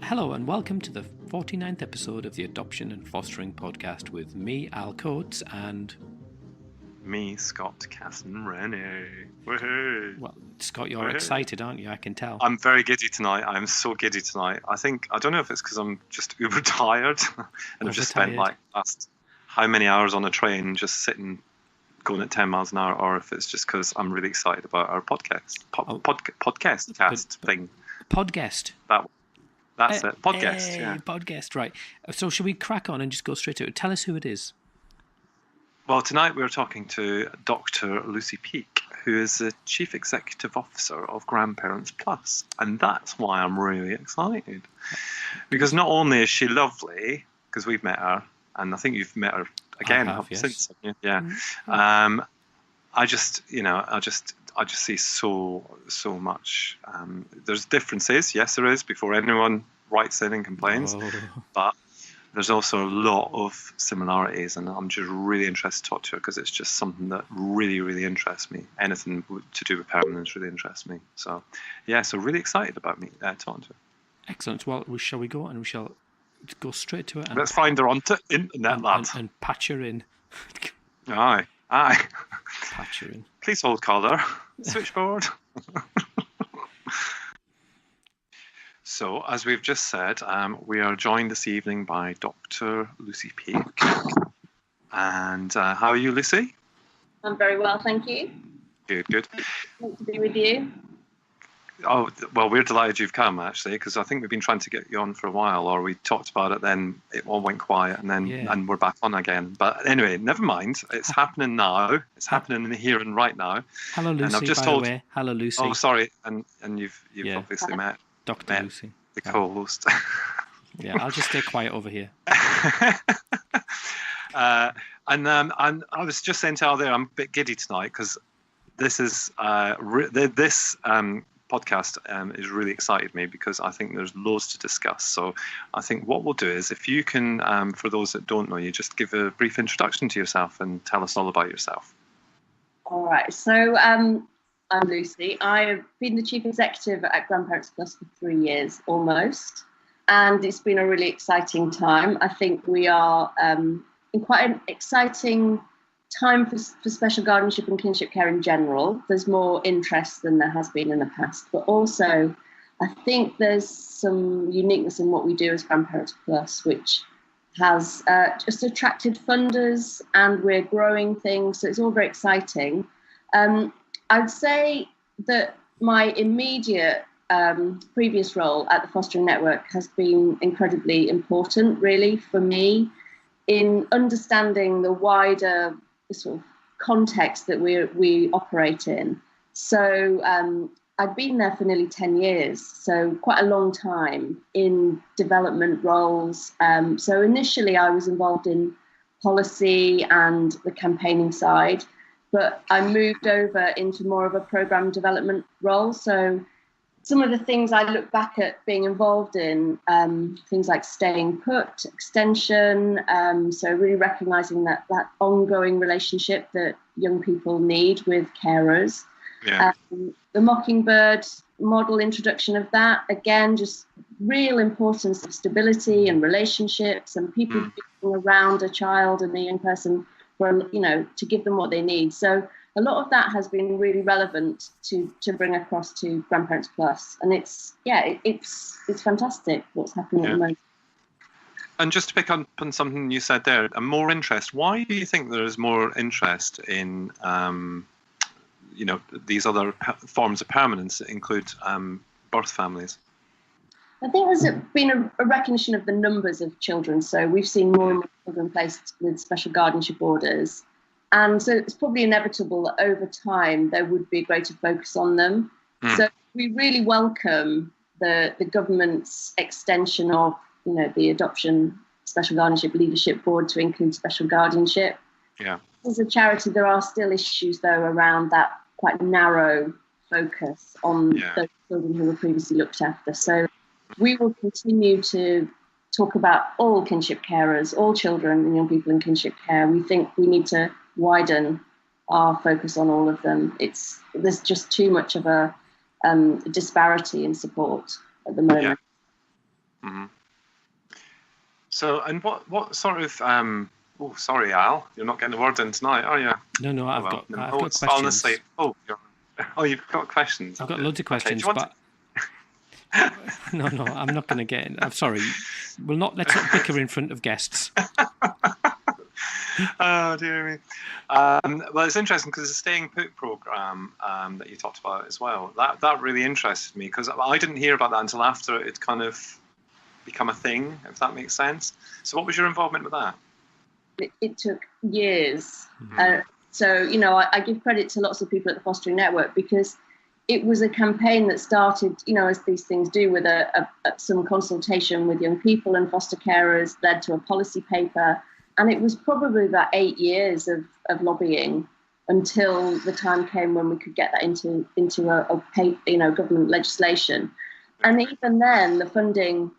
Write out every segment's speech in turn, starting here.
Hello and welcome to the 49th episode of the Adoption and Fostering Podcast with me, Al Coates, and... Me, Scott Casson Rennie. Woohoo! Well, Scott, you're excited, aren't you? I can tell. I'm very giddy tonight. I'm so giddy tonight. I don't know if it's because I'm just uber tired and I've just spent like last how many hours on a train just sitting going at 10 miles an hour, or if it's just because I'm really excited about our podcast. Podcast thing. Podcast. That's it. Podcast, yeah. Podcast, right. So should we crack on and just go straight to it? Tell us who it is. Well, tonight we're talking to Dr Lucy Peake, who is the Chief Executive Officer of Grandparents Plus. And that's why I'm really excited. Because not only is she lovely, because we've met her, and I think you've met her again since. Yeah. Mm-hmm. I just see so much. There's differences, yes, there is. Before anyone writes in and complains, but there's also a lot of similarities, and I'm just really interested to talk to her because it's just something that really, really interests me. Anything to do with permanence really interests me. So, yeah, so really excited about me talking to her. Excellent. Well, shall we go and we shall go straight to it? And let's find her on the internet, lads. And patch her in. Aye. Patch her in. Please hold caller. Switchboard. So, as we've just said, we are joined this evening by Dr. Lucy Peake. And how are you, Lucy? I'm very well, thank you. Good. Great to be with you. Oh, well, we're delighted you've come, actually, because I think we've been trying to get you on for a while, or we talked about it, then it all went quiet, and then and we're back on again. But anyway, never mind. It's happening now. It's happening in the here and right now. Hello, Lucy, and I've just by the way. Hello, Lucy. Oh, sorry. And you've obviously met Dr. Lucy, the co-host. Yeah, I'll just stay quiet over here. And I was just saying to Al there, I'm a bit giddy tonight because this is this podcast is really excited me because I think there's loads to discuss. So I think what we'll do is, if you can, for those that don't know you, just give a brief introduction to yourself and tell us all about yourself. All right. So I'm Lucy. I've been the Chief Executive at Grandparents Plus for 3 years almost. And it's been a really exciting time. I think we are in quite an exciting time for special guardianship and kinship care in general. There's more interest than there has been in the past, but also I think there's some uniqueness in what we do as Grandparents Plus, which has just attracted funders, and we're growing things, so it's all very exciting. I'd say that my immediate previous role at the Fostering Network has been incredibly important, really, for me, in understanding the wider sort of context that we operate in. So I'd been there for nearly 10 years, so quite a long time in development roles. So initially I was involved in policy and the campaigning side, but I moved over into more of a program development role. So some of the things I look back at being involved in, things like staying put, extension, so really recognising that ongoing relationship that young people need with carers. Yeah. The Mockingbird model, introduction of that, again, just real importance of stability and relationships and people being around a child and a young person for, to give them what they need. So a lot of that has been really relevant to bring across to Grandparents Plus, and it's fantastic what's happening at the moment. And just to pick up on something you said there, more interest. Why do you think there is more interest in these other forms of permanence that include birth families? I think there's been a recognition of the numbers of children. So we've seen more and more children placed with special guardianship orders. And so it's probably inevitable that over time there would be a greater focus on them. So we really welcome the government's extension of, the Adoption Special Guardianship Leadership Board to include special guardianship. Yeah. As a charity, there are still issues, though, around that quite narrow focus on those children who were previously looked after. So we will continue to talk about all kinship carers, all children and young people in kinship care. We think we need to widen our focus on all of them. There's just too much of a disparity in support at the moment. Hmm. So, and what sort of oh, sorry, Al, you're not getting a word in tonight, are you? No, I've got It's questions. honestly, you've got questions. I've got loads of questions, but no, I'm not going to get in. I'm sorry. Let's not bicker in front of guests. Oh, dear me. Well, it's interesting because the Staying Put program that you talked about as well, that really interested me, because I didn't hear about that until after it kind of become a thing, if that makes sense. So what was your involvement with that? It took years. Mm-hmm. So, you know, I give credit to lots of people at the Fostering Network, because it was a campaign that started, you know, as these things do, with some consultation with young people and foster carers, led to a policy paper. And it was probably about 8 years of lobbying until the time came when we could get that into a government legislation. And even then, the funding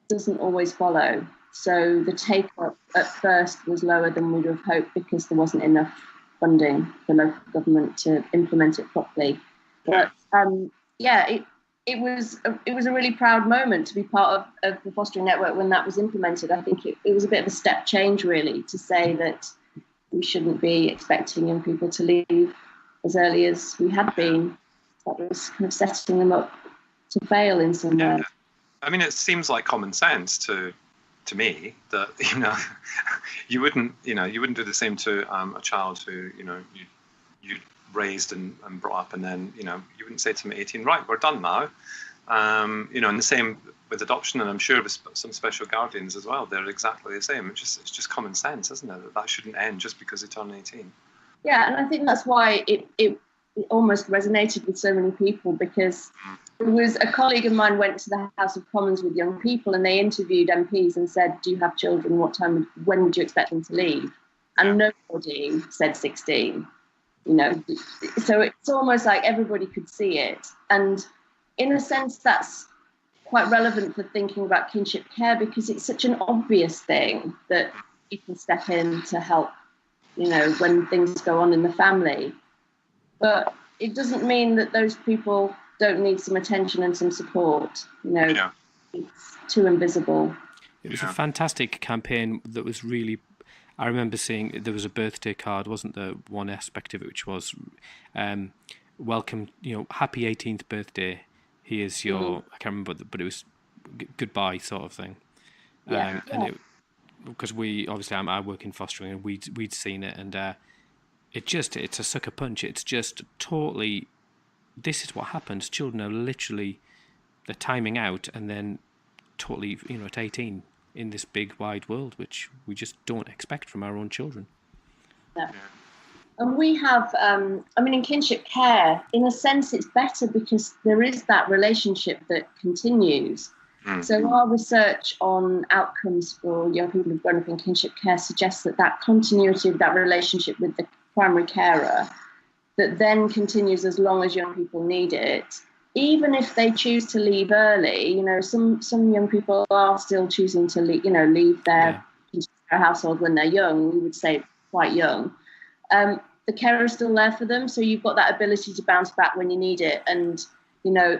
doesn't always follow. So the take-up at first was lower than we'd have hoped, because there wasn't enough funding for local government to implement it properly. But it was a really proud moment to be part of the Fostering Network when that was implemented. I think it was a bit of a step change, really, to say that we shouldn't be expecting young people to leave as early as we had been. That was kind of setting them up to fail in some way. I mean, it seems like common sense to me that, you know, you wouldn't do the same to a child who, you know, you raised and brought up, and then, you know, you wouldn't say to them at 18, right, we're done now. You know, and the same with adoption, and I'm sure with some special guardians as well, they're exactly the same. It's just common sense, isn't it, that shouldn't end just because they turn 18. Yeah, and I think that's why it almost resonated with so many people, because it was a colleague of mine went to the House of Commons with young people, and they interviewed MPs and said, do you have children? When would you expect them to leave? And nobody said 16, you know. So it's almost like everybody could see it. And in a sense, that's quite relevant for thinking about kinship care, because it's such an obvious thing that you can step in to help, you know, when things go on in the family. But it doesn't mean that those people don't need some attention and some support. You know, It's too invisible. It was a fantastic campaign that was really... I remember seeing there was a birthday card, wasn't there? One aspect of it, which was welcome, you know, happy 18th birthday. Here's your... I can't remember, but it was goodbye sort of thing. And it, because I work in fostering, and we'd seen it, and it's a sucker punch. It's just totally... This is what happens. Children are literally, they're timing out, and then totally, you know, at 18 in this big wide world, which we just don't expect from our own children. Yeah. And we have, in kinship care, in a sense, it's better because there is that relationship that continues. So our research on outcomes for young people who've grown up in kinship care suggests that continuity of that relationship with the primary carer that then continues as long as young people need it, even if they choose to leave early. You know, some young people are still choosing to leave their household when they're young. We would say quite young. The carer is still there for them, so you've got that ability to bounce back when you need it. And you know,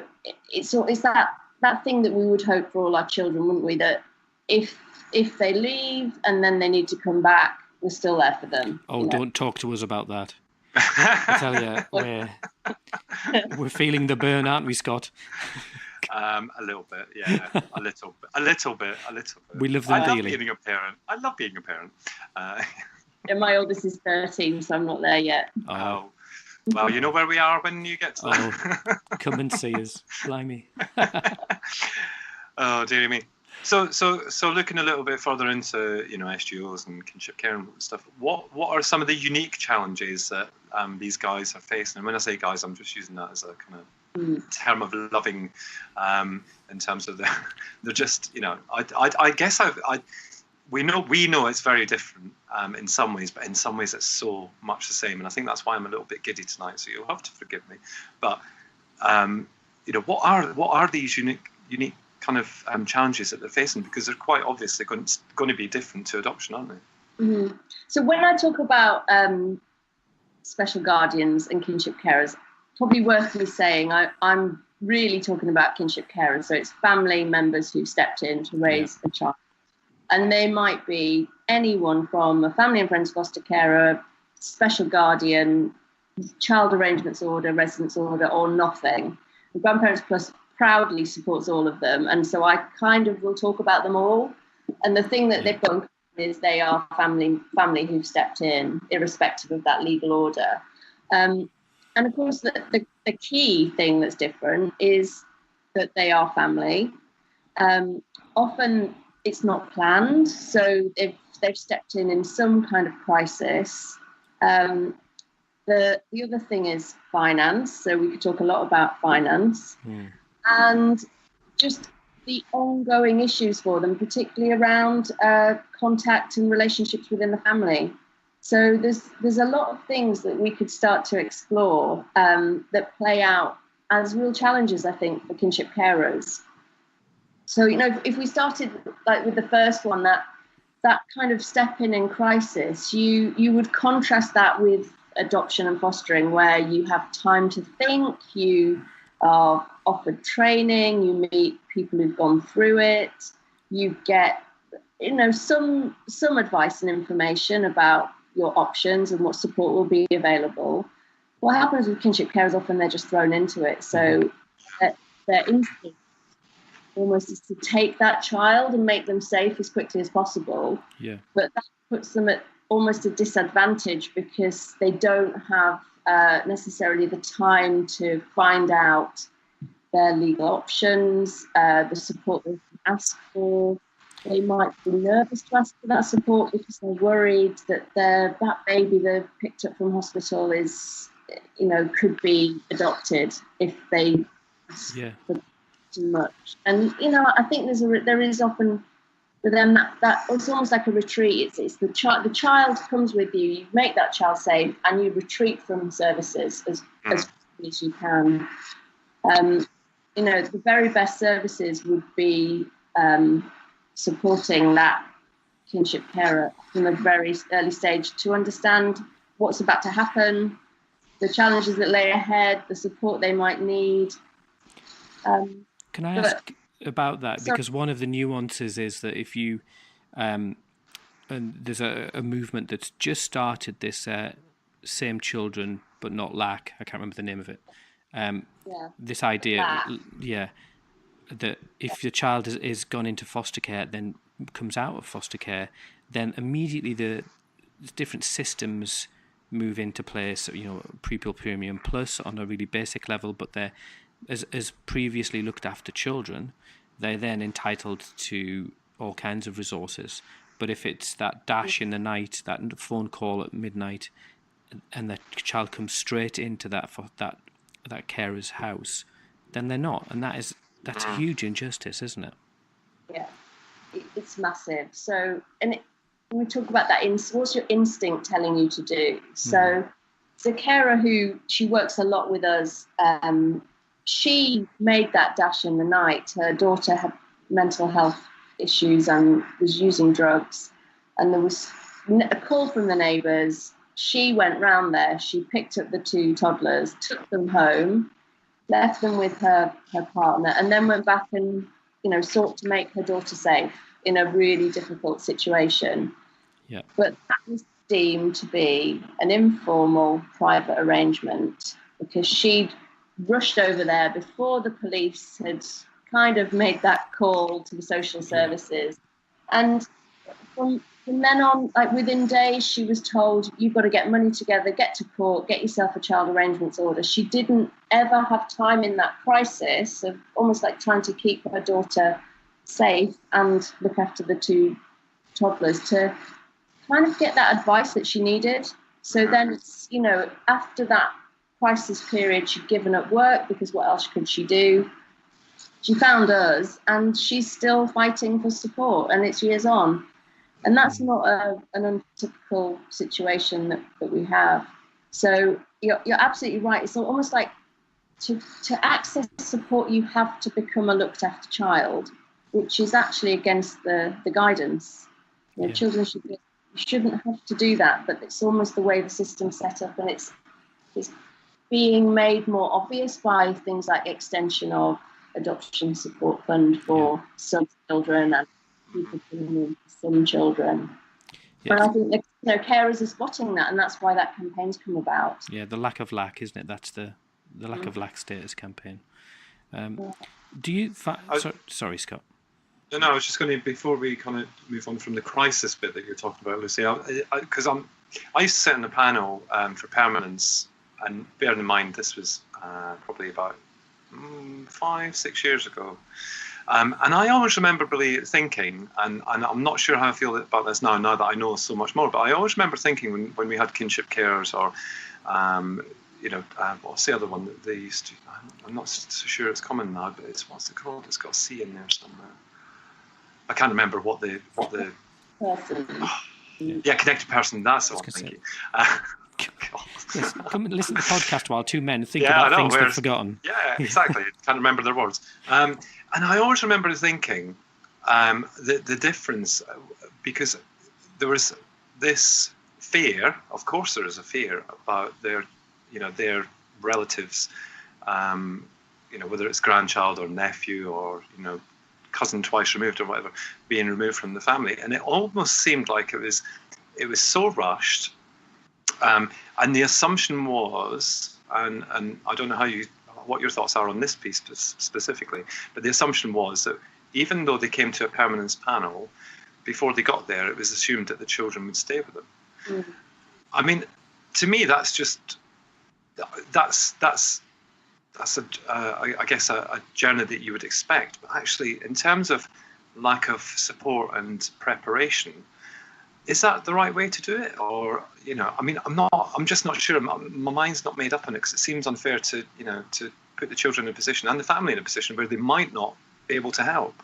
it's that thing that we would hope for all our children, wouldn't we? That if they leave and then they need to come back, we're still there for them. Oh, don't talk to us about that. I tell you, we're feeling the burn, aren't we, Scott? A little bit, yeah. A little bit. We love them dearly. I love being a parent. And my oldest is 13, so I'm not there yet. Oh. Well, you know where we are when you get to that. Come and see us. Blimey. Oh, dearie me. So looking a little bit further into, you know, SGOs and kinship care and stuff, what are some of the unique challenges that these guys are facing? And when I say guys, I'm just using that as a kind of term of loving, in terms of they're just, you know, I guess we know it's very different in some ways, but in some ways it's so much the same. And I think that's why I'm a little bit giddy tonight. So you'll have to forgive me. But you know, what are these unique kind of challenges that they're facing, because they're quite obviously going to be different to adoption, aren't they? Mm-hmm. So when I talk about special guardians and kinship carers, probably worth me saying I'm really talking about kinship carers. So it's family members who stepped in to raise a child. And they might be anyone from a family and friends foster carer, special guardian, child arrangements order, residence order, or nothing. And Grandparents Plus proudly supports all of them. And so I kind of will talk about them all. And the thing that they've got in common is they are family who've stepped in, irrespective of that legal order. And of course, the key thing that's different is that they are family. Often it's not planned, so they've stepped in some kind of crisis. The other thing is finance, so we could talk a lot about finance, and just the ongoing issues for them, particularly around contact and relationships within the family. So there's a lot of things that we could start to explore that play out as real challenges, I think, for kinship carers. So, if we started like with the first one, that kind of step in crisis, you would contrast that with adoption and fostering, where you have time to think, you are offered training, you meet people who've gone through it, you get some advice and information about your options and what support will be available. What happens with kinship care is often they're just thrown into it. So their instinct almost is to take that child and make them safe as quickly as possible. Yeah. But that puts them at almost a disadvantage because they don't have necessarily the time to find out their legal options, the support they can ask for. They might be nervous to ask for that support because they're worried that that baby they've picked up from hospital is, could be adopted if they ask for too much. And I think there is often for them that it's almost like a retreat. It's the child comes with you. You make that child safe, and you retreat from services as quickly as you can. The very best services would be supporting that kinship carer from a very early stage to understand what's about to happen, the challenges that lay ahead, the support they might need. Can I ask about that? Because one of the nuances is that if you, and there's a movement that's just started this same children but not lack, I can't remember the name of it. This idea, that if your child is gone into foster care, then comes out of foster care, then immediately the different systems move into place. Pre-pill premium plus on a really basic level, but they're as previously looked after children, they're then entitled to all kinds of resources. But if it's that dash in the night, that phone call at midnight, and the child comes straight into that carer's house, then they're not, and that's a huge injustice, isn't it? Yeah, it's massive. So, when we talk about that, what's your instinct telling you to do? So, it's a carer she works a lot with us. She made that dash in the night. Her daughter had mental health issues and was using drugs, and there was a call from the neighbours. She went round there. She picked up the two toddlers, took them home, left them with her partner, and then went back and sought to make her daughter safe in a really difficult situation. Yeah. But that was deemed to be an informal private arrangement because she'd rushed over there before the police had kind of made that call to the social services. And from then on, like within days, she was told, you've got to get money together, get to court, get yourself a child arrangements order. She didn't ever have time in that crisis of almost like trying to keep her daughter safe and look after the two toddlers to kind of get that advice that she needed. So then it's, after that crisis period, she'd given up work because what else could she do? She found us and she's still fighting for support, and it's years on. And that's not an untypical situation that we have. So you're absolutely right. It's almost like to access support, you have to become a looked after child, which is actually against the guidance. Children shouldn't have to do that, but it's almost the way the system's set up, and it's being made more obvious by things like extension of adoption support fund for some children and people putting in some children. Yes. And I think carers are spotting that, and that's why that campaign's come about. Yeah, the lack of lack, isn't it? That's the lack of lack status campaign. Do you? Sorry, Scott. No, I was just going to, before we kind of move on from the crisis bit that you're talking about, Lucy, because I used to sit on a panel for permanence, and bearing in mind this was probably about 5-6 years ago. And I always remember really thinking, and I'm not sure how I feel about this now that I know so much more, but I always remember thinking when we had kinship carers or, what's the other one that they used to, I'm not so sure it's common now, but what's it called? It's got a C in there somewhere. I can't remember what the person. Connected person. That's what I'm thinking. Yes, come and listen to the podcast while two men think about things they've forgotten. Yeah, exactly. Can't remember their words. And I always remember thinking the difference, because there was this fear. Of course, there is a fear about their relatives, whether it's grandchild or nephew or cousin twice removed or whatever, being removed from the family, and it almost seemed like it was so rushed. And the assumption was, and I don't know what your thoughts are on this piece specifically, but the assumption was that even though they came to a permanence panel, before they got there, it was assumed that the children would stay with them. Mm. I mean, to me, that's I guess a journey that you would expect. But actually, in terms of lack of support and preparation, is that the right way to do it? Or, I'm just not sure. My mind's not made up on it, because it seems unfair to put the children in a position and the family in a position where they might not be able to help.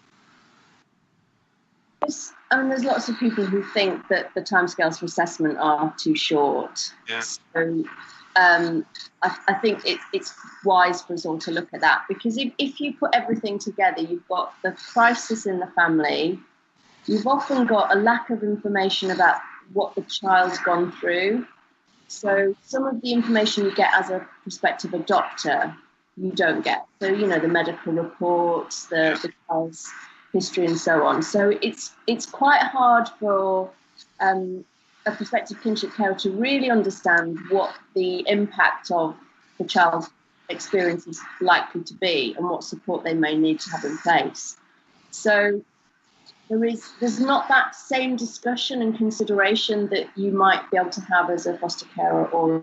There's lots of people who think that the timescales for assessment are too short. Yeah. So, I think it's wise for us all to look at that, because if you put everything together, you've got the crisis in the family, you've often got a lack of information about what the child's gone through. So some of the information you get as a prospective adopter, you don't get. So, the medical reports, the child's history and so on. So it's quite hard for a prospective kinship carer to really understand what the impact of the child's experience is likely to be and what support they may need to have in place. So there's not that same discussion and consideration that you might be able to have as a foster carer or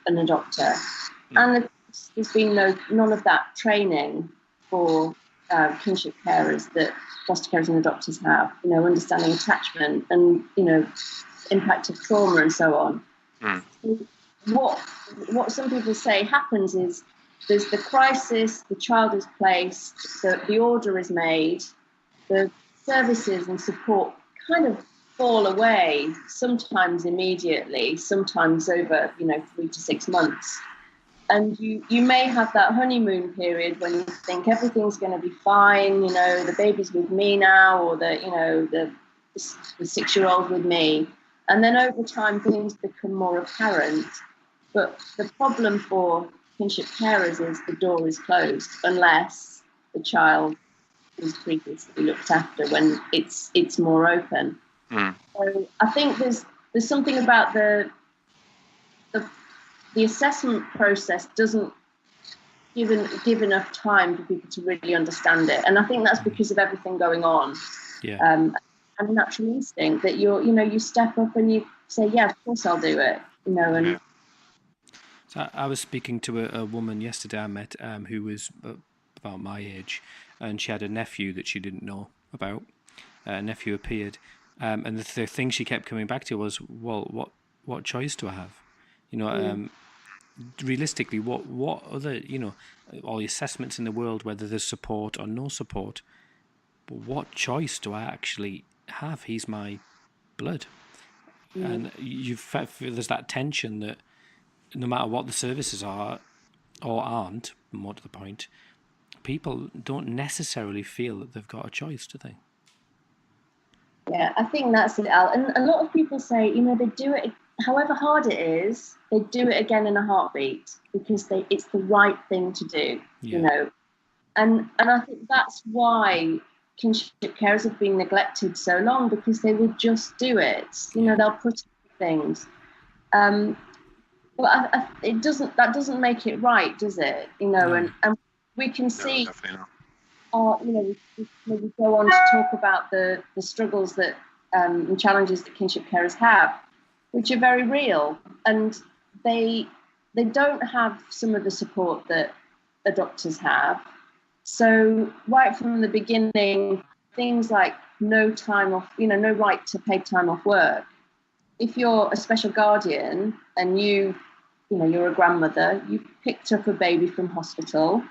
an adopter. And there's been none of that training for kinship carers that foster carers and adopters have, understanding attachment and, impact of trauma and so on. What some people say happens is there's the crisis, the child is placed, the order is made, the services and support kind of fall away, sometimes immediately, sometimes over 3 to 6 months. And you may have that honeymoon period when you think everything's going to be fine, the baby's with me now, or the 6-year-old with me. And then over time, things become more apparent. But the problem for kinship carers is the door is closed unless the child is previously looked after, when it's more open. So I think there's something about the assessment process doesn't give enough time for people to really understand it, and I think that's because of everything going on. Yeah. And natural instinct that you step up and you say, yeah, of course I'll do it. And so I was speaking to a woman yesterday I met who was about my age, and she had a nephew that she didn't know about. A nephew appeared, and the thing she kept coming back to was, well, what choice do I have? Realistically, what other, all the assessments in the world, whether there's support or no support, but what choice do I actually have? He's my blood. And there's that tension that no matter what the services are or aren't, more to the point, people don't necessarily feel that they've got a choice, do they? Yeah, I think that's it, Al. And a lot of people say, they do it however hard it is, they do it again in a heartbeat because it's the right thing to do, you know. And I think that's why kinship carers have been neglected so long, because they would just do it. You know, they'll put things. But that doesn't make it right, does it? You know, and we can see. No, definitely not. You know, we go on to talk about the struggles that and challenges that kinship carers have, which are very real, and they don't have some of the support that the doctors have. So right from the beginning, things like no time off, you know, no right to paid time off work. If you're a special guardian and you're a grandmother, you picked up a baby from hospital,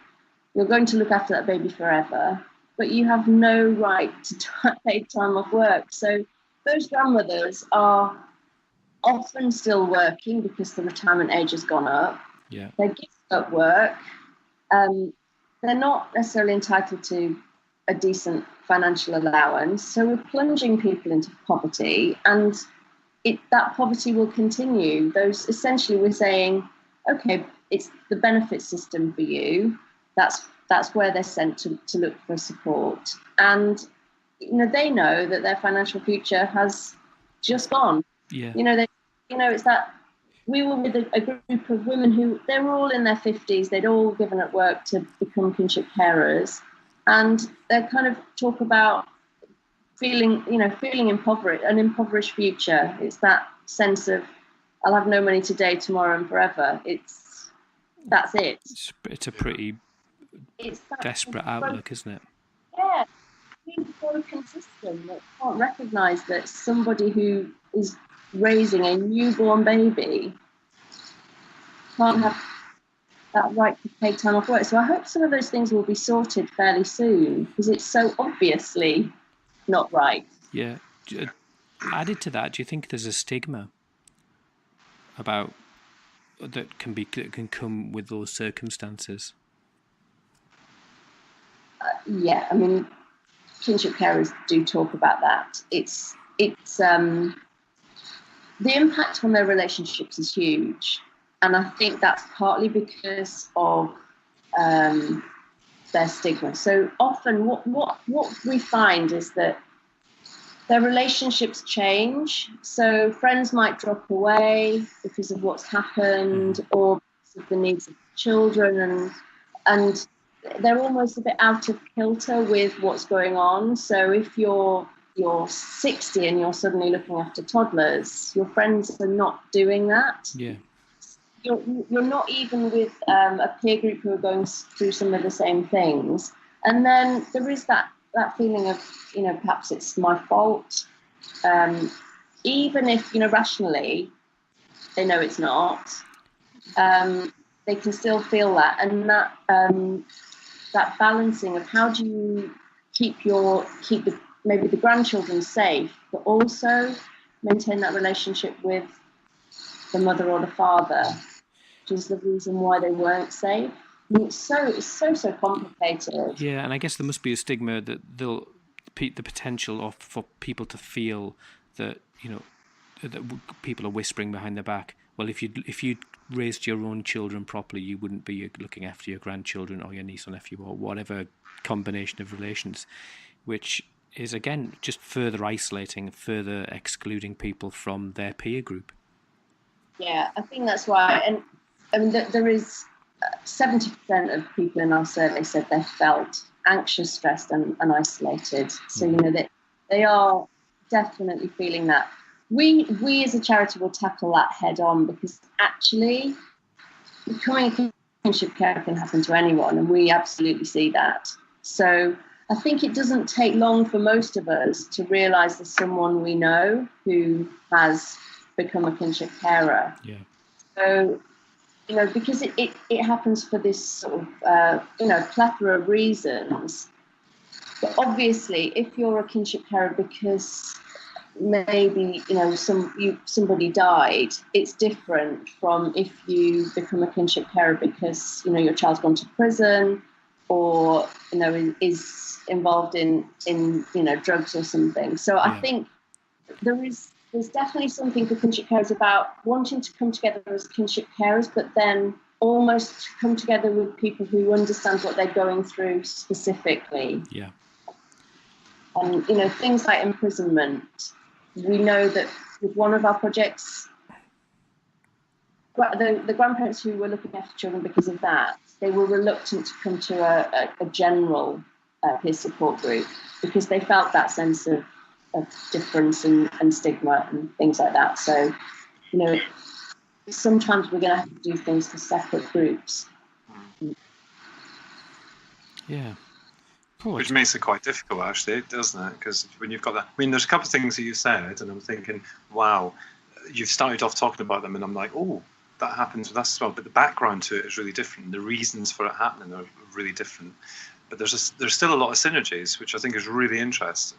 you're going to look after that baby forever, but you have no right to paid time off work. So those grandmothers are often still working because the retirement age has gone up. Yeah. They're giving up work. They're not necessarily entitled to a decent financial allowance. So we're plunging people into poverty, and that poverty will continue. Essentially, we're saying, okay, it's the benefit system for you. That's where they're sent to look for support. And they know that their financial future has just gone. Yeah. It's that we were with a group of women who they were all in their 50s. They'd all given up work to become kinship carers, and they kind of talk about feeling impoverished, an impoverished future. It's that sense of I'll have no money today, tomorrow, and forever. That's it. It's a pretty desperate outlook, isn't it? Yeah, it's a broken system that can't recognise that somebody who is raising a newborn baby can't have that right to paid time off work. So I hope some of those things will be sorted fairly soon, because it's so obviously not right. Yeah. Added to that, do you think there's a stigma about that can come with those circumstances? Yeah, I mean, kinship carers do talk about that. It's the impact on their relationships is huge, and I think that's partly because of their stigma. So often, what we find is that their relationships change. So friends might drop away because of what's happened, or because of the needs of children, and they're almost a bit out of kilter with what's going on. So if you're 60 and you're suddenly looking after toddlers, your friends are not doing that. Yeah. You're not even with a peer group who are going through some of the same things. And then there is that feeling of, perhaps it's my fault. Even if, rationally they know it's not, they can still feel that. And that balancing of how do you keep maybe the grandchildren safe, but also maintain that relationship with the mother or the father, which is the reason why they weren't safe. I mean, it's so complicated. Yeah, and I guess there must be a stigma that the potential for people to feel that that people are whispering behind their back. Well, if you raised your own children properly, you wouldn't be looking after your grandchildren or your niece or nephew or whatever combination of relations, which is again just further isolating, further excluding people from their peer group. Yeah, I think that's why. And I mean, there is 70% of people in our survey said they felt anxious, stressed, and isolated. So they are definitely feeling that. We as a charity will tackle that head on, because actually becoming a kinship carer can happen to anyone, and we absolutely see that. So I think it doesn't take long for most of us to realise there's someone we know who has become a kinship carer. Yeah. So, because it happens for this sort of, plethora of reasons. But obviously, if you're a kinship carer because maybe, somebody died, it's different from if you become a kinship carer because, your child's gone to prison or, is involved in drugs or something. So I think there is there's definitely something for kinship carers about wanting to come together as kinship carers, but then almost come together with people who understand what they're going through specifically. Yeah. And, things like imprisonment. We know that with one of our projects, the grandparents who were looking after children because of that, they were reluctant to come to a general peer support group because they felt that sense of difference and stigma and things like that. So, sometimes we're going to have to do things for separate groups. Yeah. Which makes it quite difficult, actually, doesn't it? Because when you've got that, there's a couple of things that you said, and I'm thinking, wow, you've started off talking about them, and I'm like, oh, that happens with us as well. But the background to it is really different. The reasons for it happening are really different. But there's still a lot of synergies, which I think is really interesting.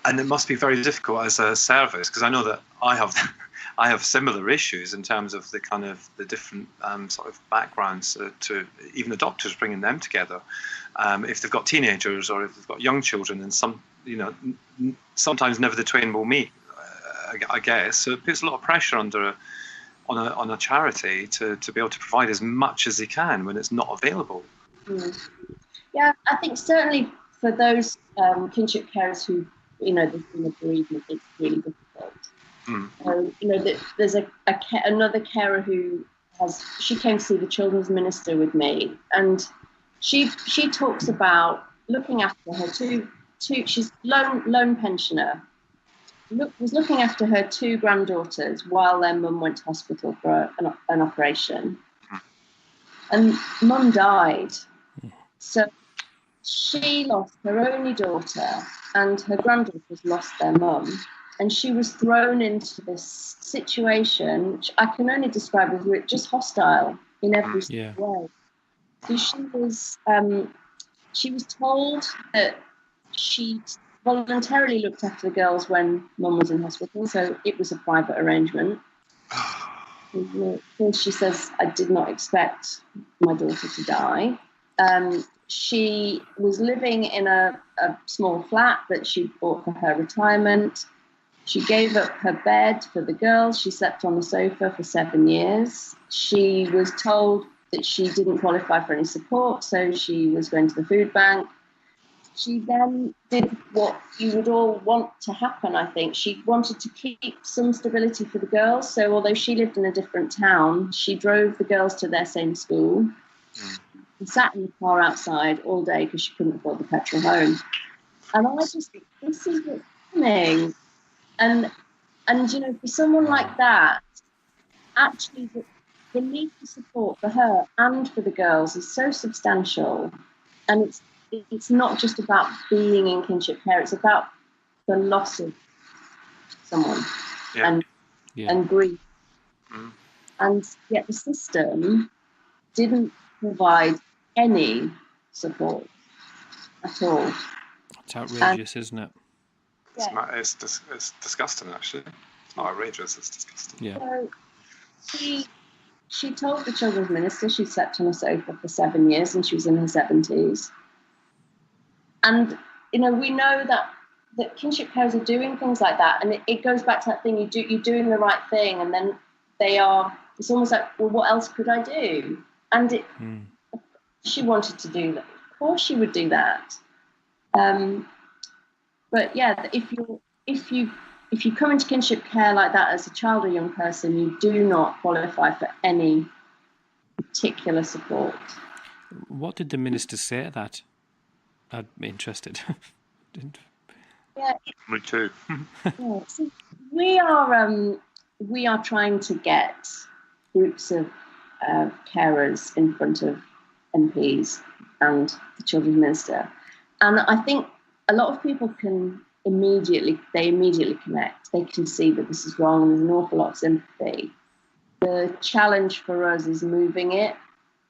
And it must be very difficult as a service, because I know that I have similar issues in terms of the different sort of backgrounds to even the doctors, bringing them together. If they've got teenagers or if they've got young children, and sometimes never the twain will meet, I guess. So it puts a lot of pressure on a charity to be able to provide as much as they can when it's not available. Yeah, I think certainly for those kinship carers who, there's been a bereavement, it's really difficult. So, there's another carer who she came to see the children's minister with me, and she talks about looking after her two she's lone pensioner, was looking after her two granddaughters while their mum went to hospital for an operation, and mum died. So she lost her only daughter, and her granddaughters lost their mum. And she was thrown into this situation, which I can only describe as just hostile in every way. So she was told that she voluntarily looked after the girls when mum was in hospital, so it was a private arrangement. She says, I did not expect my daughter to die. She was living in a small flat that she bought for her retirement. She gave up her bed for the girls. She slept on the sofa for 7 years. She was told that she didn't qualify for any support, so she was going to the food bank. She then did what you would all want to happen, I think. She wanted to keep some stability for the girls. So although she lived in a different town, she drove the girls to their same school and sat in the car outside all day because she couldn't afford the petrol home. And I just think, this is what's happening. And for someone like that, actually the need for support for her and for the girls is so substantial. And it's not just about being in kinship care, it's about the loss of someone and grief. And yet the system didn't provide any support at all. It's outrageous, isn't it? It's disgusting, actually. It's not outrageous, it's disgusting. Yeah. So she told the children's minister she slept on a sofa for 7 years and she was in her 70s. And, we know that kinship carers are doing things like that. And it goes back to that thing, you're doing the right thing. And then it's almost like, well, what else could I do? And she wanted to do that. Of course she would do that. But yeah, if you come into kinship care like that as a child or young person, you do not qualify for any particular support. What did the minister say to that? I'd be interested. Yeah, Me too. so we are trying to get groups of carers in front of MPs and the children's minister, and I think a lot of people can immediately connect. They can see that this is wrong, and there's an awful lot of sympathy. The challenge for us is moving it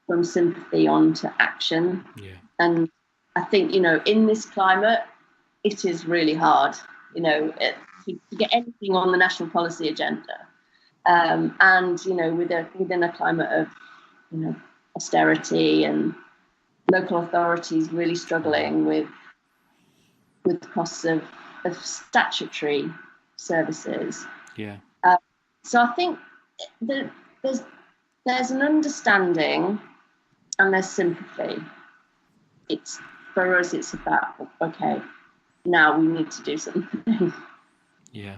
from sympathy on to action. Yeah. And I think, in this climate, it is really hard, to get anything on the national policy agenda. And, within a climate of, austerity and local authorities really struggling with the costs of of statutory services. Yeah. So I think that there's an understanding and there's sympathy. For us, it's about, okay, now we need to do something. Yeah.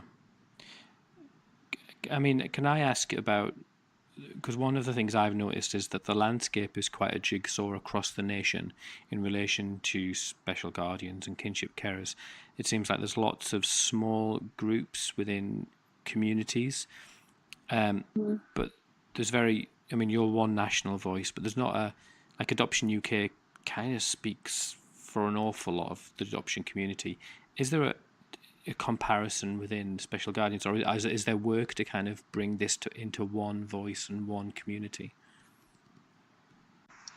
I mean, can I ask about, because one of the things I've noticed is that the landscape is quite a jigsaw across the nation in relation to special guardians and kinship carers. It seems like there's lots of small groups within communities, but there's you're one national voice, but there's not like Adoption UK kind of speaks for an awful lot of the adoption community. Is there a comparison within special guardians, or is there work to kind of bring this into one voice and one community?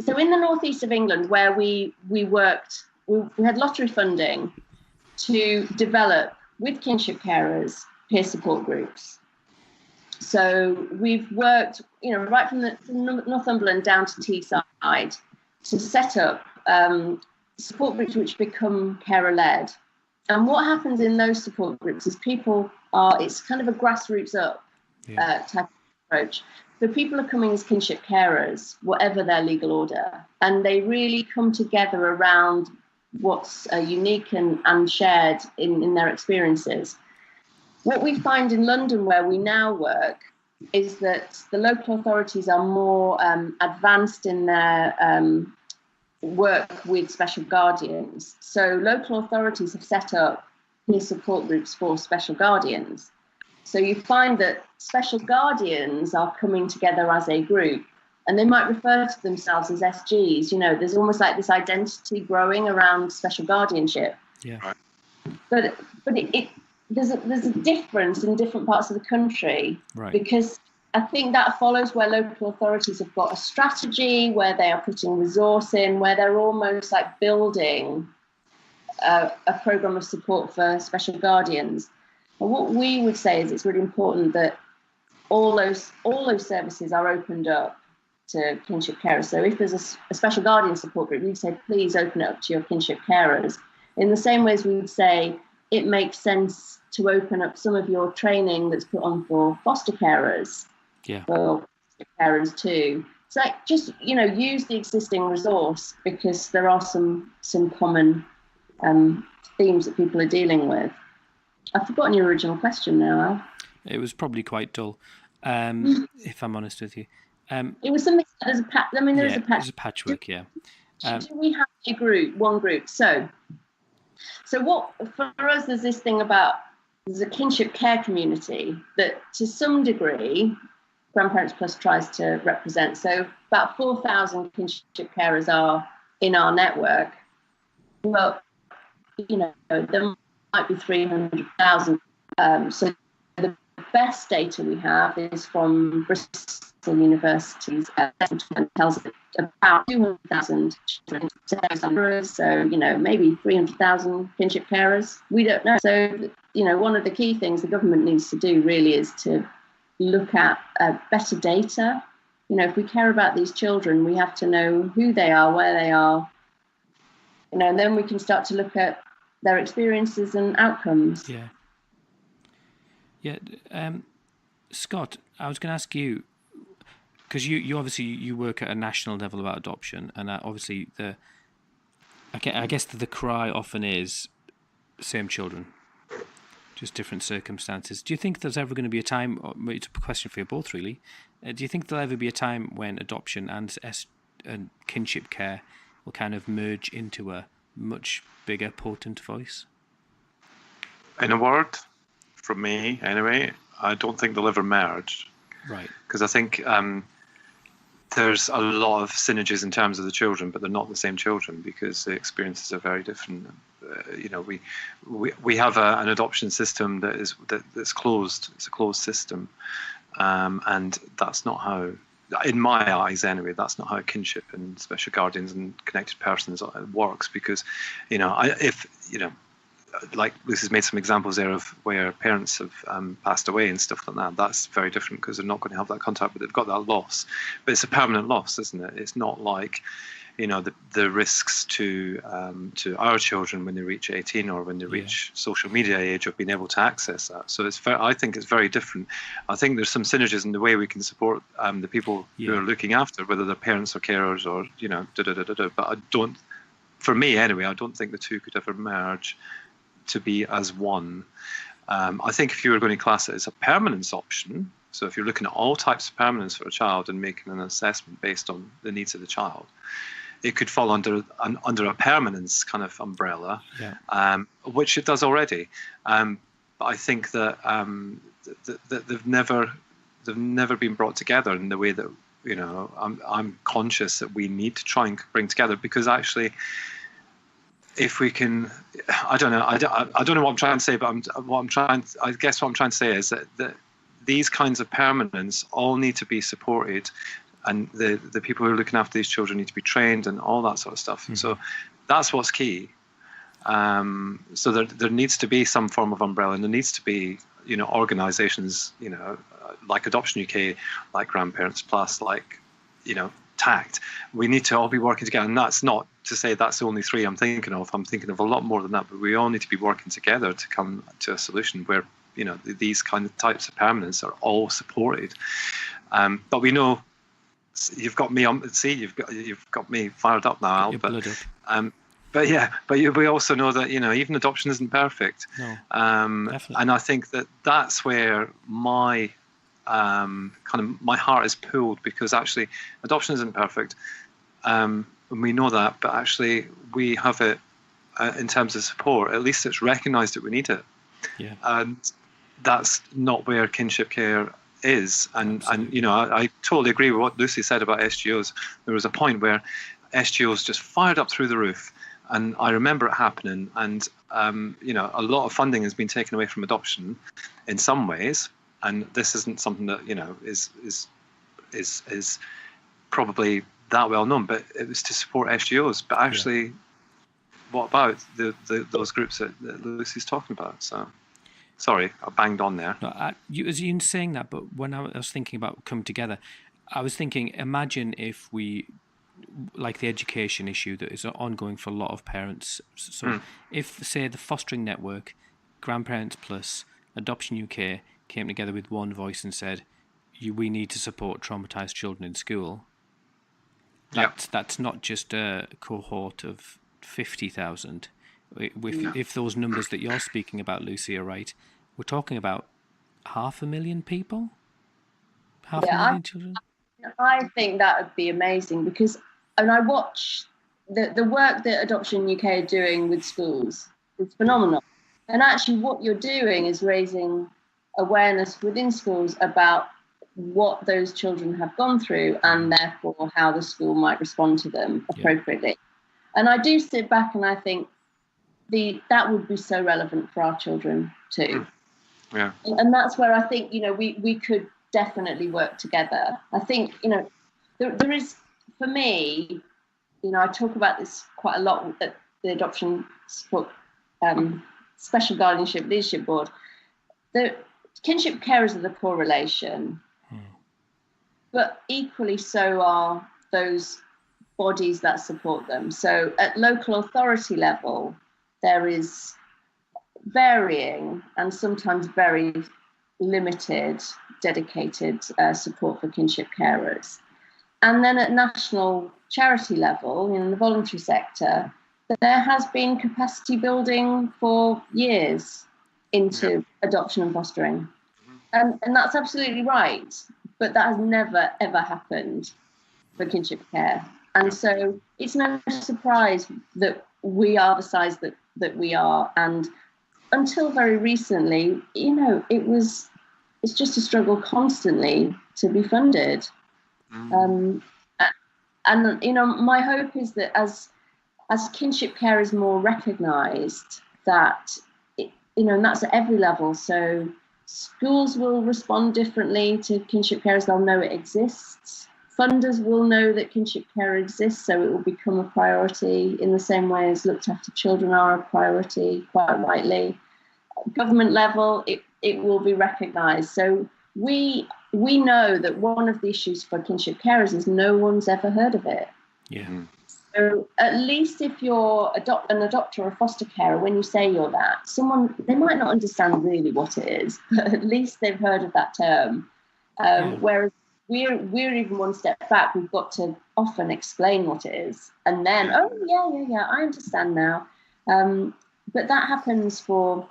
So in the northeast of England, where we worked, we had lottery funding to develop with kinship carers peer support groups. So we've worked, right from Northumberland down to Teesside to set up support groups which become carer-led. And what happens in those support groups is it's kind of a grassroots up type of approach. So people are coming as kinship carers, whatever their legal order, and they really come together around what's unique and shared in their experiences. What we find in London, where we now work, is that the local authorities are more advanced in their work with special guardians. So local authorities have set up peer support groups for special guardians. So you find that special guardians are coming together as a group, and they might refer to themselves as SGs. There's almost like this identity growing around special guardianship. Yeah. But there's a difference in different parts of the country, right? Because I think that follows where local authorities have got a strategy, where they are putting resource in, where they're almost like building a programme of support for special guardians. And what we would say is it's really important that all those services are opened up to kinship carers. So if there's a special guardian support group, we'd say, please open it up to your kinship carers. In the same way as we would say, it makes sense to open up some of your training that's put on for foster carers. Yeah. Well, carers too. So just use the existing resource, because there are some common themes that people are dealing with. I've forgotten your original question now, Al. It was probably quite dull, if I'm honest with you. It was something. There's a patch. There's a patchwork. Yeah. Do we have one group? So what for us? There's this thing about there's a kinship care community that, to some degree, Grandparents Plus tries to represent. So about 4,000 kinship carers are in our network. Well, there might be 300,000. So the best data we have is from Bristol University's assessment, tells us about 200,000 children. So, maybe 300,000 kinship carers. We don't know. So, one of the key things the government needs to do really is to look at better data. If we care about these children, we have to know who they are, where they are, and then we can start to look at their experiences and outcomes. Yeah. Scott, I was going to ask you, because you obviously you work at a national level about adoption, and obviously I guess the cry often is same children, just different circumstances. Do you think there's ever going to be a time, it's a question for you both really, do you think there'll ever be a time when adoption and kinship care will kind of merge into a much bigger, potent voice? In a word, from me anyway, I don't think they'll ever merge. Right. Because I think there's a lot of synergies in terms of the children, but they're not the same children because the experiences are very different. We have an adoption system that's closed. It's a closed system, and that's not how, in my eyes anyway, that's not how kinship and special guardians and connected persons works. Because, like Lucy's made some examples there of where parents have passed away and stuff like that. That's very different because they're not going to have that contact, but they've got that loss. But it's a permanent loss, isn't it? It's not like, the risks to our children when they reach 18 or when they reach social media age of being able to access that. So I think it's very different. I think there's some synergies in the way we can support the people who are looking after, whether they're parents or carers or But I don't, for me anyway, I don't think the two could ever merge to be as one. I think if you were going to class it as a permanence option, so if you're looking at all types of permanence for a child and making an assessment based on the needs of the child, it could fall under a permanence kind of umbrella, which it does already. But I think that that they've never been brought together in the way that I'm conscious that we need to try and bring together, because actually, if we can, I don't know what I'm trying to say, but I guess what I'm trying to say is that these kinds of permanence all need to be supported, and the people who are looking after these children need to be trained and all that sort of stuff. Mm-hmm. So that's what's key. So there needs to be some form of umbrella, and there needs to be organisations like Adoption UK, like Grandparents Plus, like TACT. We need to all be working together, and that's not to say that's the only three I'm thinking of. I'm thinking of a lot more than that, but we all need to be working together to come to a solution where these kind of types of permanence are all supported. But we know, you've got me on. See, you've got me fired up now, Al. But we also know that even adoption isn't perfect. No, and I think that's where my my heart is pulled, because actually adoption isn't perfect, and we know that. But actually, we have it in terms of support. At least it's recognised that we need it. Yeah. And that's not where kinship care is. And I totally agree with what Lucy said about SGOs. There was a point where SGOs just fired up through the roof, and I remember it happening. And a lot of funding has been taken away from adoption in some ways, and this isn't something that is probably that well known, but it was to support SGOs. But actually, what about those groups that Lucy's talking about? So. Sorry, I banged on there. No, as you saying that, but when I was thinking about come together, I was thinking, imagine if we, like the education issue that is ongoing for a lot of parents. So if, say, the Fostering Network, Grandparents Plus, Adoption UK came together with one voice and said, we need to support traumatised children in school, that's not just a cohort of 50,000. If those numbers that you're speaking about, Lucy, are right, we're talking about 500,000 people? 500,000 children? I think that would be amazing, because I watch the work that Adoption UK are doing with schools. It's phenomenal. And actually what you're doing is raising awareness within schools about what those children have gone through, and therefore how the school might respond to them appropriately. Yeah. And I do sit back and I think, that would be so relevant for our children too. Yeah. And that's where I think, we could definitely work together. I think, there is, for me, I talk about this quite a lot at the Adoption Support Special Guardianship Leadership Board. The kinship carers are the poor relation, but equally so are those bodies that support them. So at local authority level, there is varying and sometimes very limited dedicated support for kinship carers. And then at national charity level, in the voluntary sector, there has been capacity building for years into adoption and fostering. And that's absolutely right. But that has never, ever happened for kinship care. And so it's no surprise that we are the size that we are. And until very recently, it's just a struggle constantly to be funded. And my hope is that as kinship care is more recognised, that and that's at every level. So schools will respond differently to kinship care, as they'll know it exists. Funders will know that kinship care exists, so it will become a priority in the same way as looked after children are a priority, quite rightly. Government level, it will be recognised. So we know that one of the issues for kinship carers is no one's ever heard of it. Yeah. So at least if you're an adopter or a foster carer, when you say you're that, they might not understand really what it is, but at least they've heard of that term. Whereas we're even one step back. We've got to often explain what it is, and then yeah, I understand now. But that happens for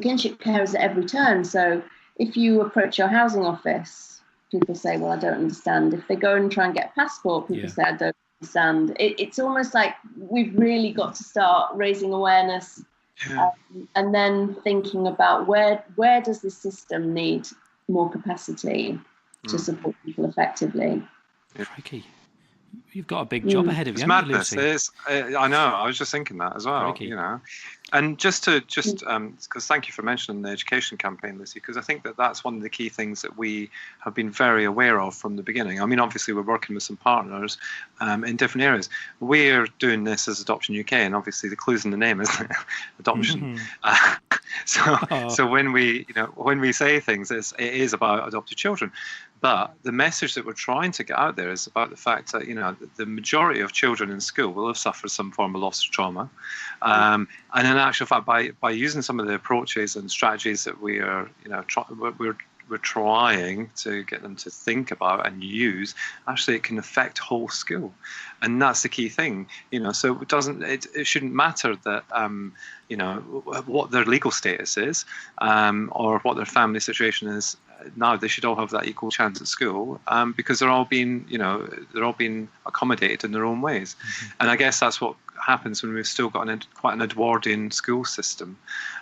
kinship carers at every turn. So if you approach your housing office, people say, "Well, I don't understand." If they go and try and get a passport, people say, "I don't understand." It's almost like we've really got to start raising awareness, and then thinking about where does the system need more capacity to support people effectively. Crikey. You've got a big job ahead of you. It's madness. Lucy? It is. I know. I was just thinking that as well. Crikey. You know, and because thank you for mentioning the education campaign, Lucy, because I think that's one of the key things that we have been very aware of from the beginning. I mean, obviously we're working with some partners in different areas. We're doing this as Adoption UK, and obviously the clue's in the name, isn't it? Adoption. So when we say things, it is about adopted children. But the message that we're trying to get out there is about the fact that, the majority of children in school will have suffered some form of loss or trauma. And in actual fact, by using some of the approaches and strategies that we're trying to get them to think about and use, actually it can affect whole school. And that's the key thing, so it shouldn't matter that, what their legal status is, or what their family situation is. Now they should all have that equal chance at school, because they're all being accommodated in their own ways. And I guess that's what happens when we've still got quite an Edwardian school system.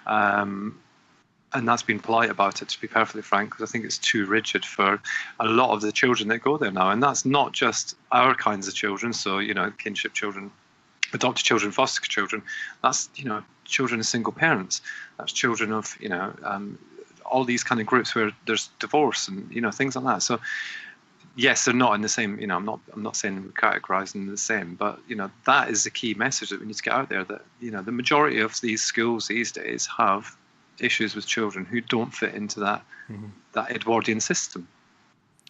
And that's been polite about it, to be perfectly frank, because I think it's too rigid for a lot of the children that go there now. And that's not just our kinds of children, so, kinship children, adopted children, foster children. That's, children of single parents. That's children of, all these kind of groups where there's divorce and, things like that. So, yes, they're not in the same, I'm not saying we're categorising them the same, but, that is the key message that we need to get out there, that, the majority of these schools these days have issues with children who don't fit into that Edwardian system.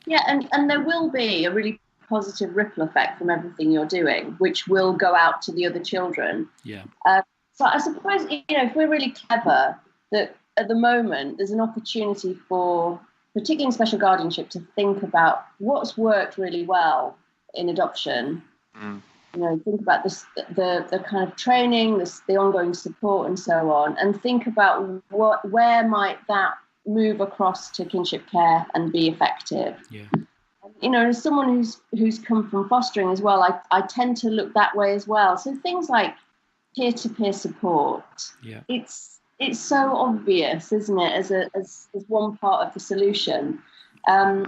Yeah, and there will be a really positive ripple effect from everything you're doing, which will go out to the other children. Yeah. So I suppose, if we're really clever, that at the moment there's an opportunity for, particularly in special guardianship, to think about what's worked really well in adoption. Think about the kind of training, the ongoing support, and so on, and think about where might that move across to kinship care and be effective. Yeah. As someone who's come from fostering as well, I tend to look that way as well. So things like peer-to-peer support. Yeah. It's so obvious, isn't it, as one part of the solution. And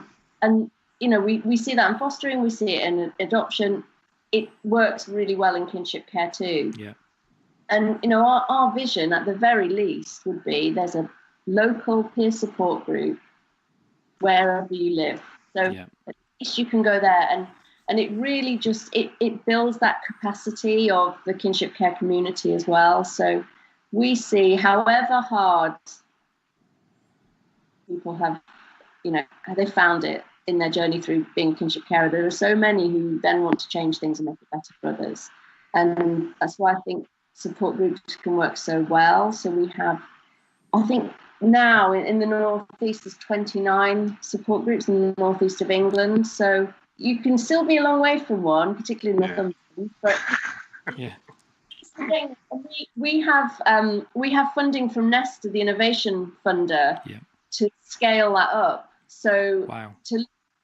we see that in fostering, we see it in adoption. It works really well in kinship care too. Yeah. And our vision at the very least would be there's a local peer support group wherever you live. So at least you can go there, and it really just it builds that capacity of the kinship care community as well. So we see, however hard people have, they found it in their journey through being a kinship carer, there are so many who then want to change things and make it better for others. And that's why I think support groups can work so well. So we have, I think now in the Northeast, there's 29 support groups in the Northeast of England. So you can still be a long way from one, particularly in Northumberland. But we have funding from Nesta, the innovation funder, to scale that up. So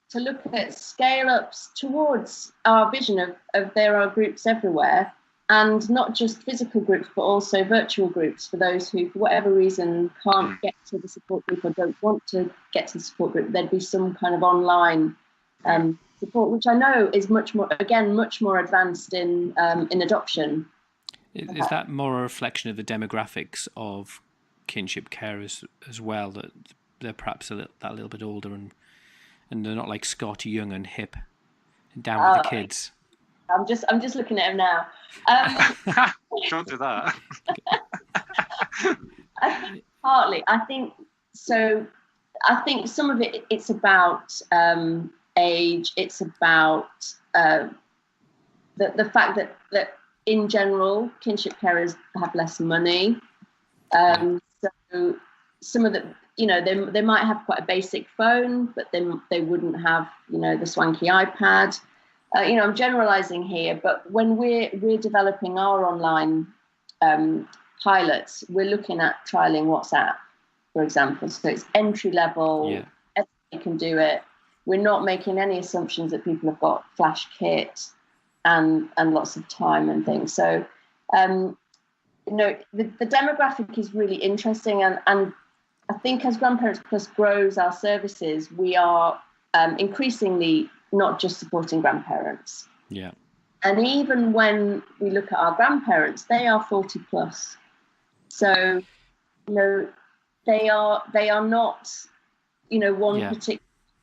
to look at scale ups towards our vision of there are groups everywhere, and not just physical groups, but also virtual groups for those who, for whatever reason, can't get to the support group or don't want to get to the support group. There'd be some kind of online support, which I know is much more advanced in adoption. Is that more a reflection of the demographics of kinship carers as well, that they're perhaps that little bit older and they're not like Scott Young and hip and down with the kids? I'm just looking at him now. Don't do that. I think partly. I think some of it's about age. It's about the fact that in general kinship carers have less money. So some of the, they might have quite a basic phone, but then they wouldn't have, the swanky iPad. I'm generalizing here, but when we're developing our online pilots, we're looking at trialing WhatsApp, for example. So it's entry level, everybody can do it. We're not making any assumptions that people have got flash kit and lots of time and things. So, the demographic is really interesting, and I think as Grandparents Plus grows our services, we are increasingly not just supporting grandparents. Yeah. And even when we look at our grandparents, they are 40 plus. So, they are not,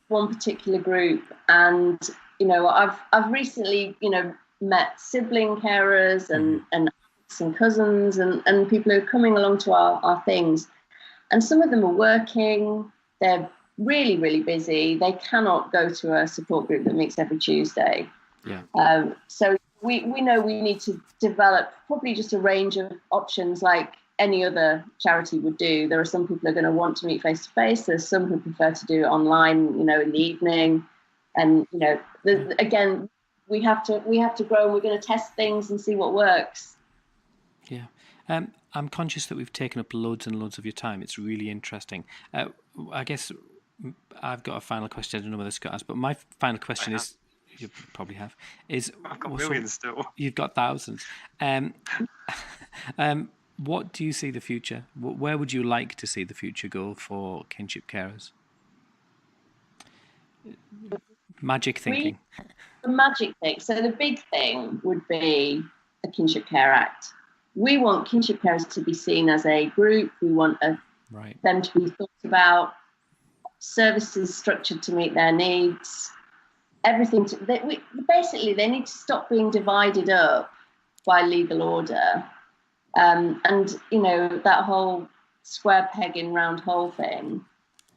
one particular group. And, I've recently, met sibling carers and aunts and cousins and people who are coming along to our things. And some of them are working, they're really, really busy. They cannot go to a support group that meets every Tuesday. Yeah. So we know we need to develop probably just a range of options like any other charity would do. There are some people who are going to want to meet face to face. There's some who prefer to do it online, in the evening. And, again, we have to grow, and we're going to test things and see what works. Yeah. I'm conscious that we've taken up loads and loads of your time. It's really interesting. I guess I've got a final question. I don't know whether Scott has, but my final question is, you probably have, is... I've got millions still. You've got thousands. What do you see the future? Where would you like to see the future go for kinship carers? Magic thinking. The magic thing. So the big thing would be a Kinship Care Act. We want kinship carers to be seen as a group. We want them to be thought about, services structured to meet their needs, everything. Basically, they need to stop being divided up by legal order. And, that whole square peg in round hole thing.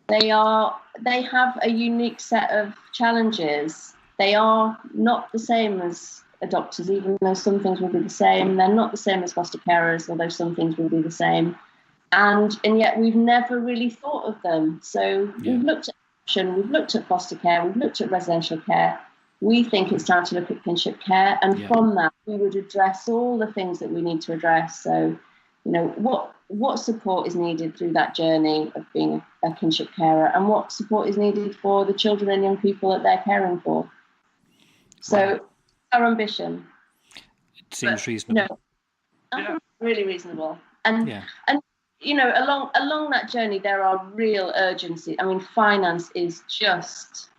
They have a unique set of challenges. They are not the same as adopters, even though some things will be the same. They're not the same as foster carers, although some things will be the same. And yet we've never really thought of them. So we've looked at adoption, we've looked at foster care, we've looked at residential care. We think it's time to look at kinship care. And from that, we would address all the things that we need to address. So, what support is needed through that journey of being a kinship carer, and what support is needed for the children and young people that they're caring for. So our ambition. It seems reasonable. Really reasonable. And along that journey, there are real urgency. I mean, finance is just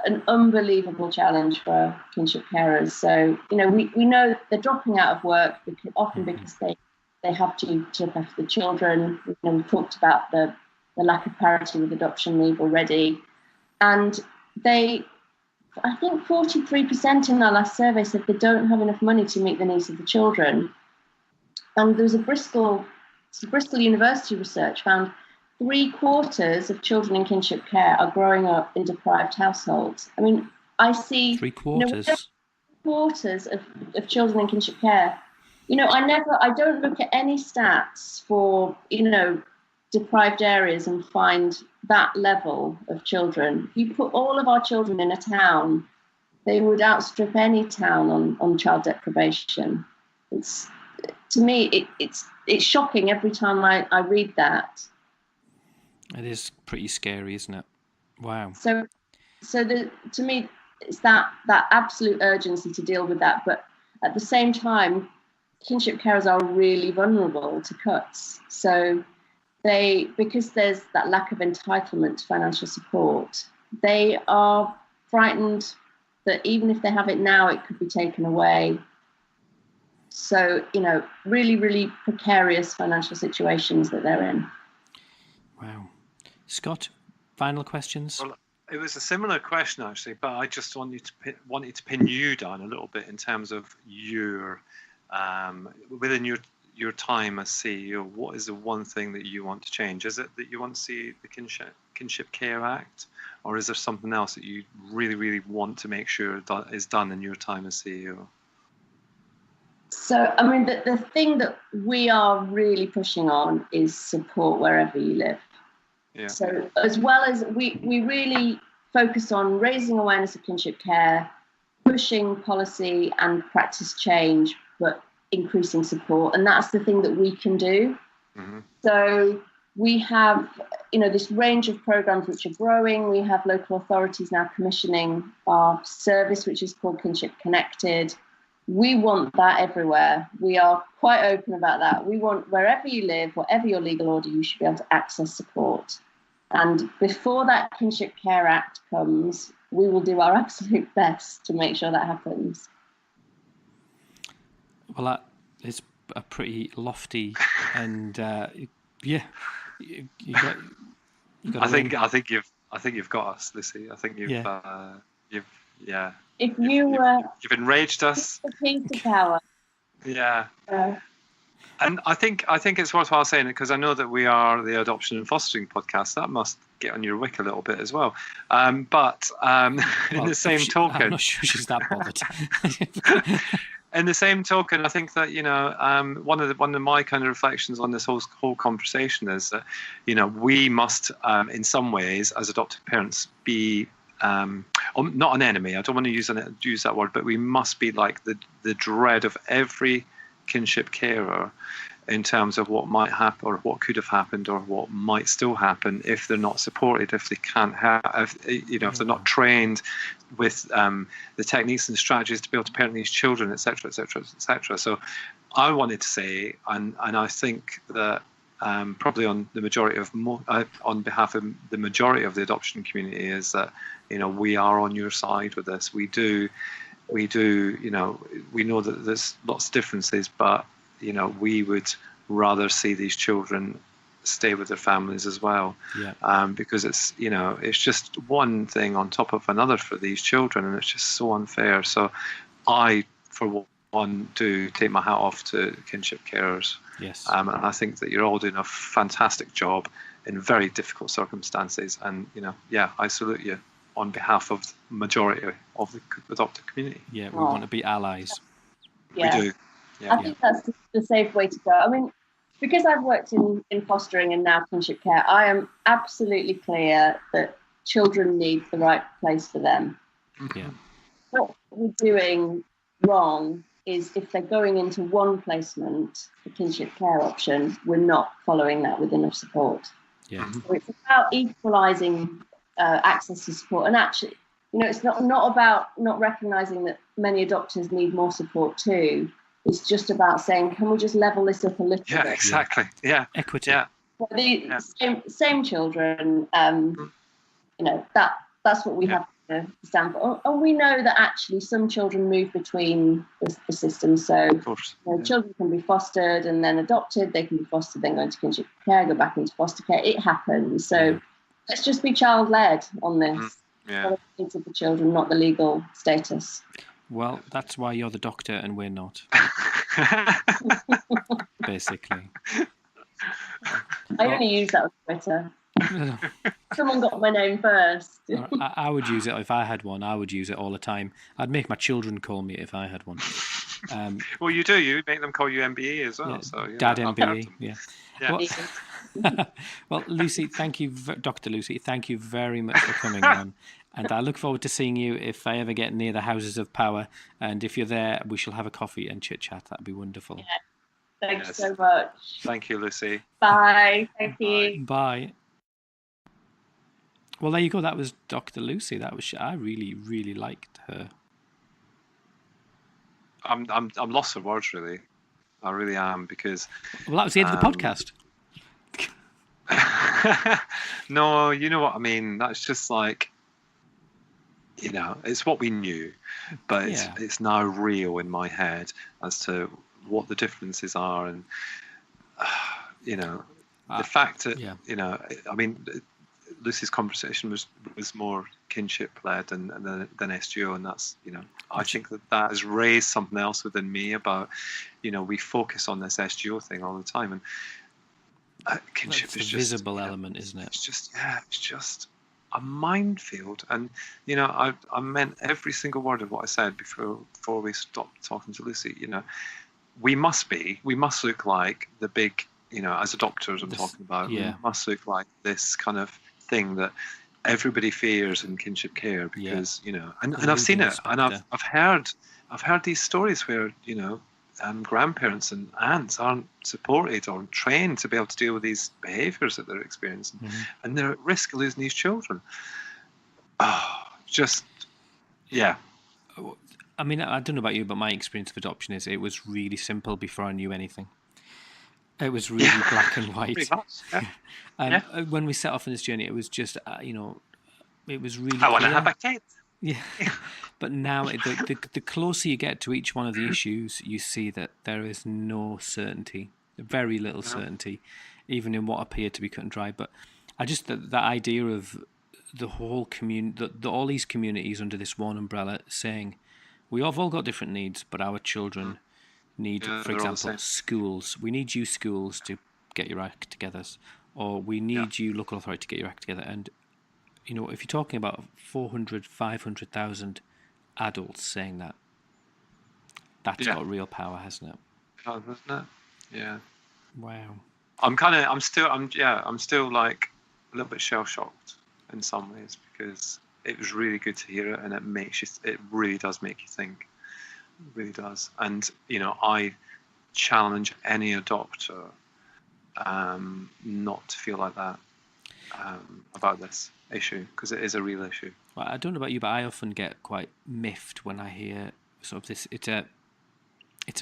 an unbelievable challenge for kinship carers. So, we know they're dropping out of work often because they have to look after the children. We've talked about the lack of parity with adoption leave already. And I think 43% in our last survey said they don't have enough money to meet the needs of the children. And there was Bristol University research found 3/4 of children in kinship care are growing up in deprived households. I mean, I see 3/4. 3/4 of children in kinship care. I don't look at any stats for, deprived areas and find that level of children. If you put all of our children in a town, they would outstrip any town on child deprivation. To me, it's shocking every time I read that. It is pretty scary, isn't it? Wow. So to me, it's that absolute urgency to deal with that. But at the same time, kinship carers are really vulnerable to cuts. So because there's that lack of entitlement to financial support, they are frightened that even if they have it now, it could be taken away. So, really, really precarious financial situations that they're in. Wow. Scott, final questions? Well, it was a similar question, actually, but I just wanted to pin you down a little bit in terms of your, within your time as CEO, what is the one thing that you want to change? Is it that you want to see the Kinship Care Act, or is there something else that you really, really want to make sure that is done in your time as CEO? So, I mean, the thing that we are really pushing on is support wherever you live. Yeah. So, as well as we really focus on raising awareness of kinship care, pushing policy and practice change, but increasing support. And that's the thing that we can do. Mm-hmm. So we have, this range of programs which are growing. We have local authorities now commissioning our service, which is called Kinship Connected. We want that everywhere. We are quite open about that. We want wherever you live, whatever your legal order, you should be able to access support. And before that Kinship Care Act comes, we will do our absolute best to make sure that happens. Well, that is a pretty lofty and you got. I think you've got us, Lucy. I think you've If you've enraged us. The key to power. Yeah. And I think it's worthwhile saying it because I know that we are the adoption and fostering podcast. That must get on your wick a little bit as well. But in the same token, I'm not sure she's that bothered. In the same token, I think that one of my kind of reflections on this whole conversation is that we must in some ways as adoptive parents be not an enemy. I don't want to use that word, but we must be like the dread of every kinship carer in terms of what might happen or what could have happened or what might still happen if they're not supported, if they can't if they're not trained with the techniques and strategies to be able to parent these children, etc., etc., etc. So I wanted to say, and I think that probably on the majority of on behalf of the majority of the adoption community is that we are on your side with this. We know that there's lots of differences, but we would rather see these children stay with their families as well. Yeah. Because it's just one thing on top of another for these children, and it's just so unfair. So I, for one, do take my hat off to kinship carers. Yes. And I think that you're all doing a fantastic job in very difficult circumstances, and I salute you on behalf of the majority of the adopted community. Yeah, we want to be allies. Yeah. We do. Yeah. I think that's the safe way to go. I mean, because I've worked in fostering and now kinship care, I am absolutely clear that children need the right place for them. Yeah. What we're doing wrong is if they're going into one placement, the kinship care option, we're not following that with enough support. Yeah. So it's about equalising access to support, and actually, it's not about not recognising that many adopters need more support too. It's just about saying, can we just level this up a little bit? Yeah, exactly. Yeah, equity. Yeah, for the same children. That's what we have to stand for. And we know that actually some children move between the systems. So of course. Children can be fostered and then adopted. They can be fostered, then go into kinship care, go back into foster care. It happens. So let's just be child-led on this. Yeah. The needs of the children, not the legal status. Well, that's why you're the doctor and we're not. Basically. I only use that on Twitter. Someone got my name first. I would use it if I had one. I would use it all the time. I'd make my children call me if I had one. Well, you do. You make them call you MBE as well. Yeah, so Dad MBE. Yeah. Yeah. Well, Lucy, thank you, Dr. Lucy. Thank you very much for coming on. And I look forward to seeing you if I ever get near the Houses of Power. And if you're there, we shall have a coffee and chit chat. That'd be wonderful. Yeah. Thanks so much. Thank you, Lucy. Bye. Thank you. Bye. Well, there you go. That was Dr. Lucy. I really, really liked her. I'm lost for words, really. I really am, because. Well, that was the end of the podcast. No, you know what I mean. That's just like, it's what we knew, but it's now real in my head as to what the differences are, and the fact that I mean, Lucy's conversation was more kinship led than SGO, and that's I think that has raised something else within me about we focus on this SGO thing all the time, and kinship is just visible element, isn't it? It's just a minefield, and I meant every single word of what I said before we stopped talking to Lucy. we must look like the big, as adopters I'm talking about, yeah. we must look like this kind of thing that everybody fears in kinship care, because and I've seen it, and I've heard these stories where grandparents and aunts aren't supported or trained to be able to deal with these behaviours that they're experiencing, and they're at risk of losing these children. I mean, I don't know about you, but my experience of adoption is it was really simple before I knew anything. It was really black and white. Pretty much, yeah. When we set off on this journey, it was just, it was really I want to clear. have a kid. Yeah. But now, the closer you get to each one of the issues, you see that there is no certainty, very little certainty, even in what appeared to be cut and dry. But I just, that idea of the whole community, all these communities under this one umbrella saying, we have all got different needs, but our children need, for example, schools. We need you schools to get your act together, or we need you local authority to get your act together. And, if you're talking about 400, 500,000 adults saying that, that's got real power, hasn't it? Oh, doesn't it? Yeah. Wow. I'm still like a little bit shell shocked in some ways, because it was really good to hear it, and it really does make you think. It really does. And I challenge any adopter not to feel like that about this issue, because it is a real issue. Well, I don't know about you, but I often get quite miffed when I hear sort of this. It's a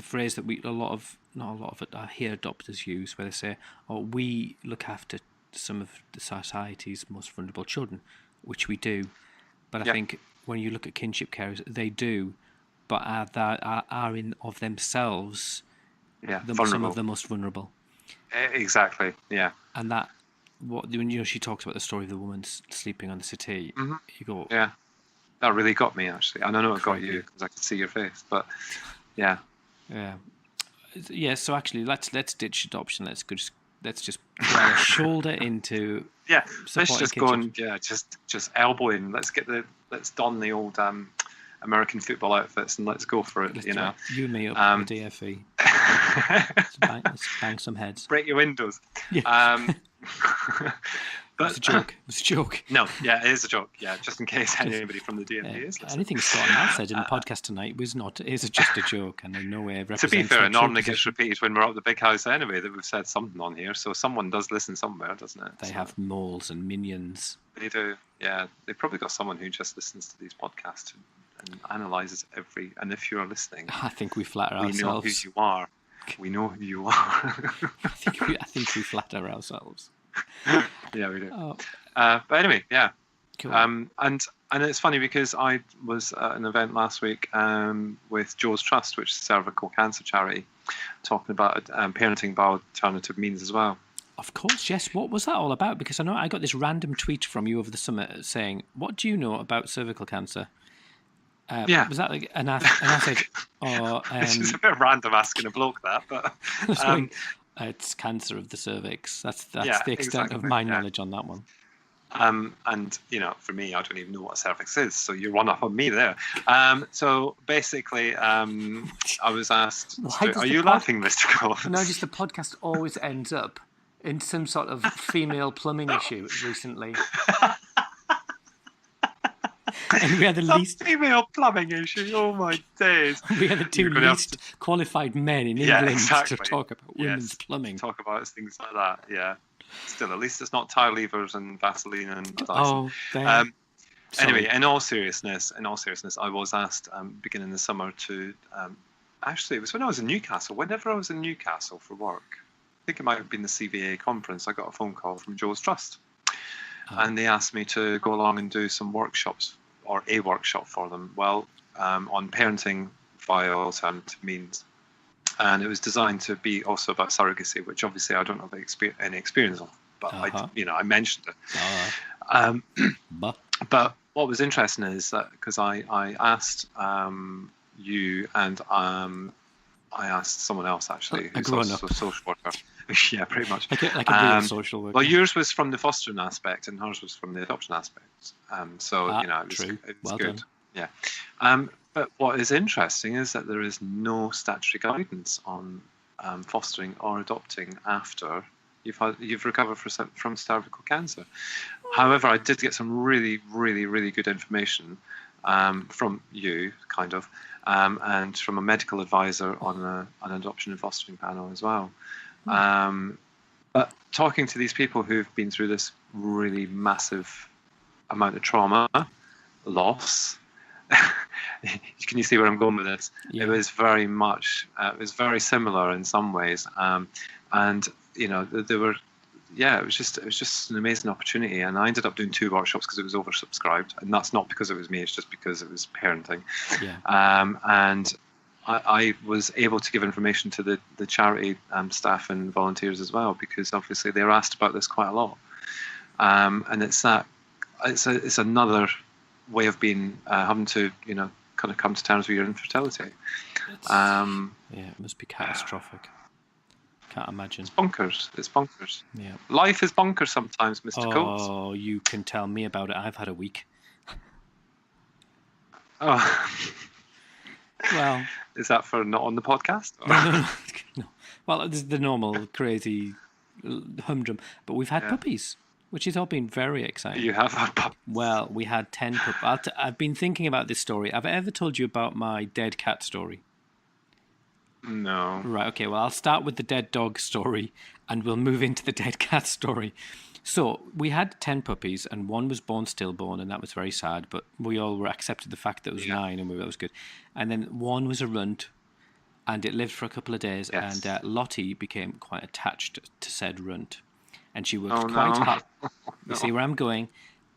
phrase that I hear adopters use, where they say, "Oh, we look after some of the society's most vulnerable children," which we do. But I think when you look at kinship carers, they do, but are in of themselves some of the most vulnerable. Exactly. Yeah. And that, when she talks about the story of the woman sleeping on the settee, you go, yeah, that really got me, actually. And I know it got you because I could see your face, but yeah. So actually, let's ditch adoption. Let's just put our shoulder into let's just go and just elbow in. Let's don the old American football outfits and let's go for it. You and me up at the DFE. let's bang some heads. Break your windows. Yeah. But it's a joke. It's a joke. No, it is a joke. Yeah, just in case anybody from the DFE is listening. Anything Scott and Al said in the podcast tonight is just a joke, and in no way represents. To be fair, it normally gets repeated when we're up at the big house anyway, that we've said something on here, so someone does listen somewhere, doesn't it? They have moles and minions. They do, yeah. They've probably got someone who just listens to these podcasts and analyses every. And if you're listening, I think we flatter ourselves. We know who you are. We know who you are. I think we flatter ourselves. Yeah, we do. Oh. But anyway, yeah. Cool. And it's funny because I was at an event last week with Joe's Trust, which is a cervical cancer charity, talking about parenting by alternative means as well. Of course, yes. What was that all about? Because I know I got this random tweet from you over the summer saying, "What do you know about cervical cancer?" Was that like and I said, it's a bit random asking a bloke that, but it's cancer of the cervix. That's the extent of my knowledge on that one. And for me, I don't even know what a cervix is, so you're one up on me there. So basically, I was asked, "Are you laughing, Mr. Collins?" No, just the podcast always ends up in some sort of female plumbing issue recently. And we had the female plumbing issue. Oh my days! We had the two least qualified men in England to talk about women's plumbing. Talk about things like that. Yeah. Still, at least it's not tire levers and Vaseline and Dyson. Oh, damn. Anyway, in all seriousness, I was asked beginning the summer to. Actually, it was when I was in Newcastle. Whenever I was in Newcastle for work, I think it might have been the CVA conference. I got a phone call from Joe's Trust, and they asked me to go along and do some workshops. Or a workshop for them, on parenting via alternative means, and it was designed to be also about surrogacy, which obviously I don't have any experience of, but I mentioned it. But what was interesting is that because I asked you and I asked someone else actually, who's also a social worker. Yeah, pretty much. Like a real social worker. Well, yours was from the fostering aspect, and hers was from the adoption aspect. So it was true. it was well good. Done. Yeah. But what is interesting is that there is no statutory guidance on fostering or adopting after you've recovered from cervical cancer. However, I did get some really, really, really good information from you, kind of, and from a medical advisor on an adoption and fostering panel as well. But talking to these people who've been through this really massive amount of trauma, loss, can you see where I'm going with this? Yeah. It was very much, it was very similar in some ways, and there were, it was just an amazing opportunity, and I ended up doing 2 workshops because it was oversubscribed, and that's not because it was me; it's just because it was parenting. Yeah. And I was able to give information to the charity staff and volunteers as well, because obviously they were asked about this quite a lot, and it's another way of being having to kind of come to terms with your infertility. It must be catastrophic. Can't imagine. It's bonkers. Yeah. Life is bonkers sometimes, Mr. Coates. Oh, you can tell me about it. I've had a week. Oh. Well, is that for not on the podcast? No. Well, this is the normal crazy humdrum, but we've had puppies, which has all been very exciting. You have had puppies. Well, we had 10 puppies. I've been thinking about this story. Have I ever told you about my dead cat story? No. Right, okay, well, I'll start with the dead dog story, and we'll move into the dead cat story. So, we had 10 puppies, and one was born stillborn, and that was very sad, but we all accepted the fact that it was 9, and that was good. And then one was a runt, and it lived for a couple of days, and Lottie became quite attached to said runt, and she worked quite hard. You see where I'm going?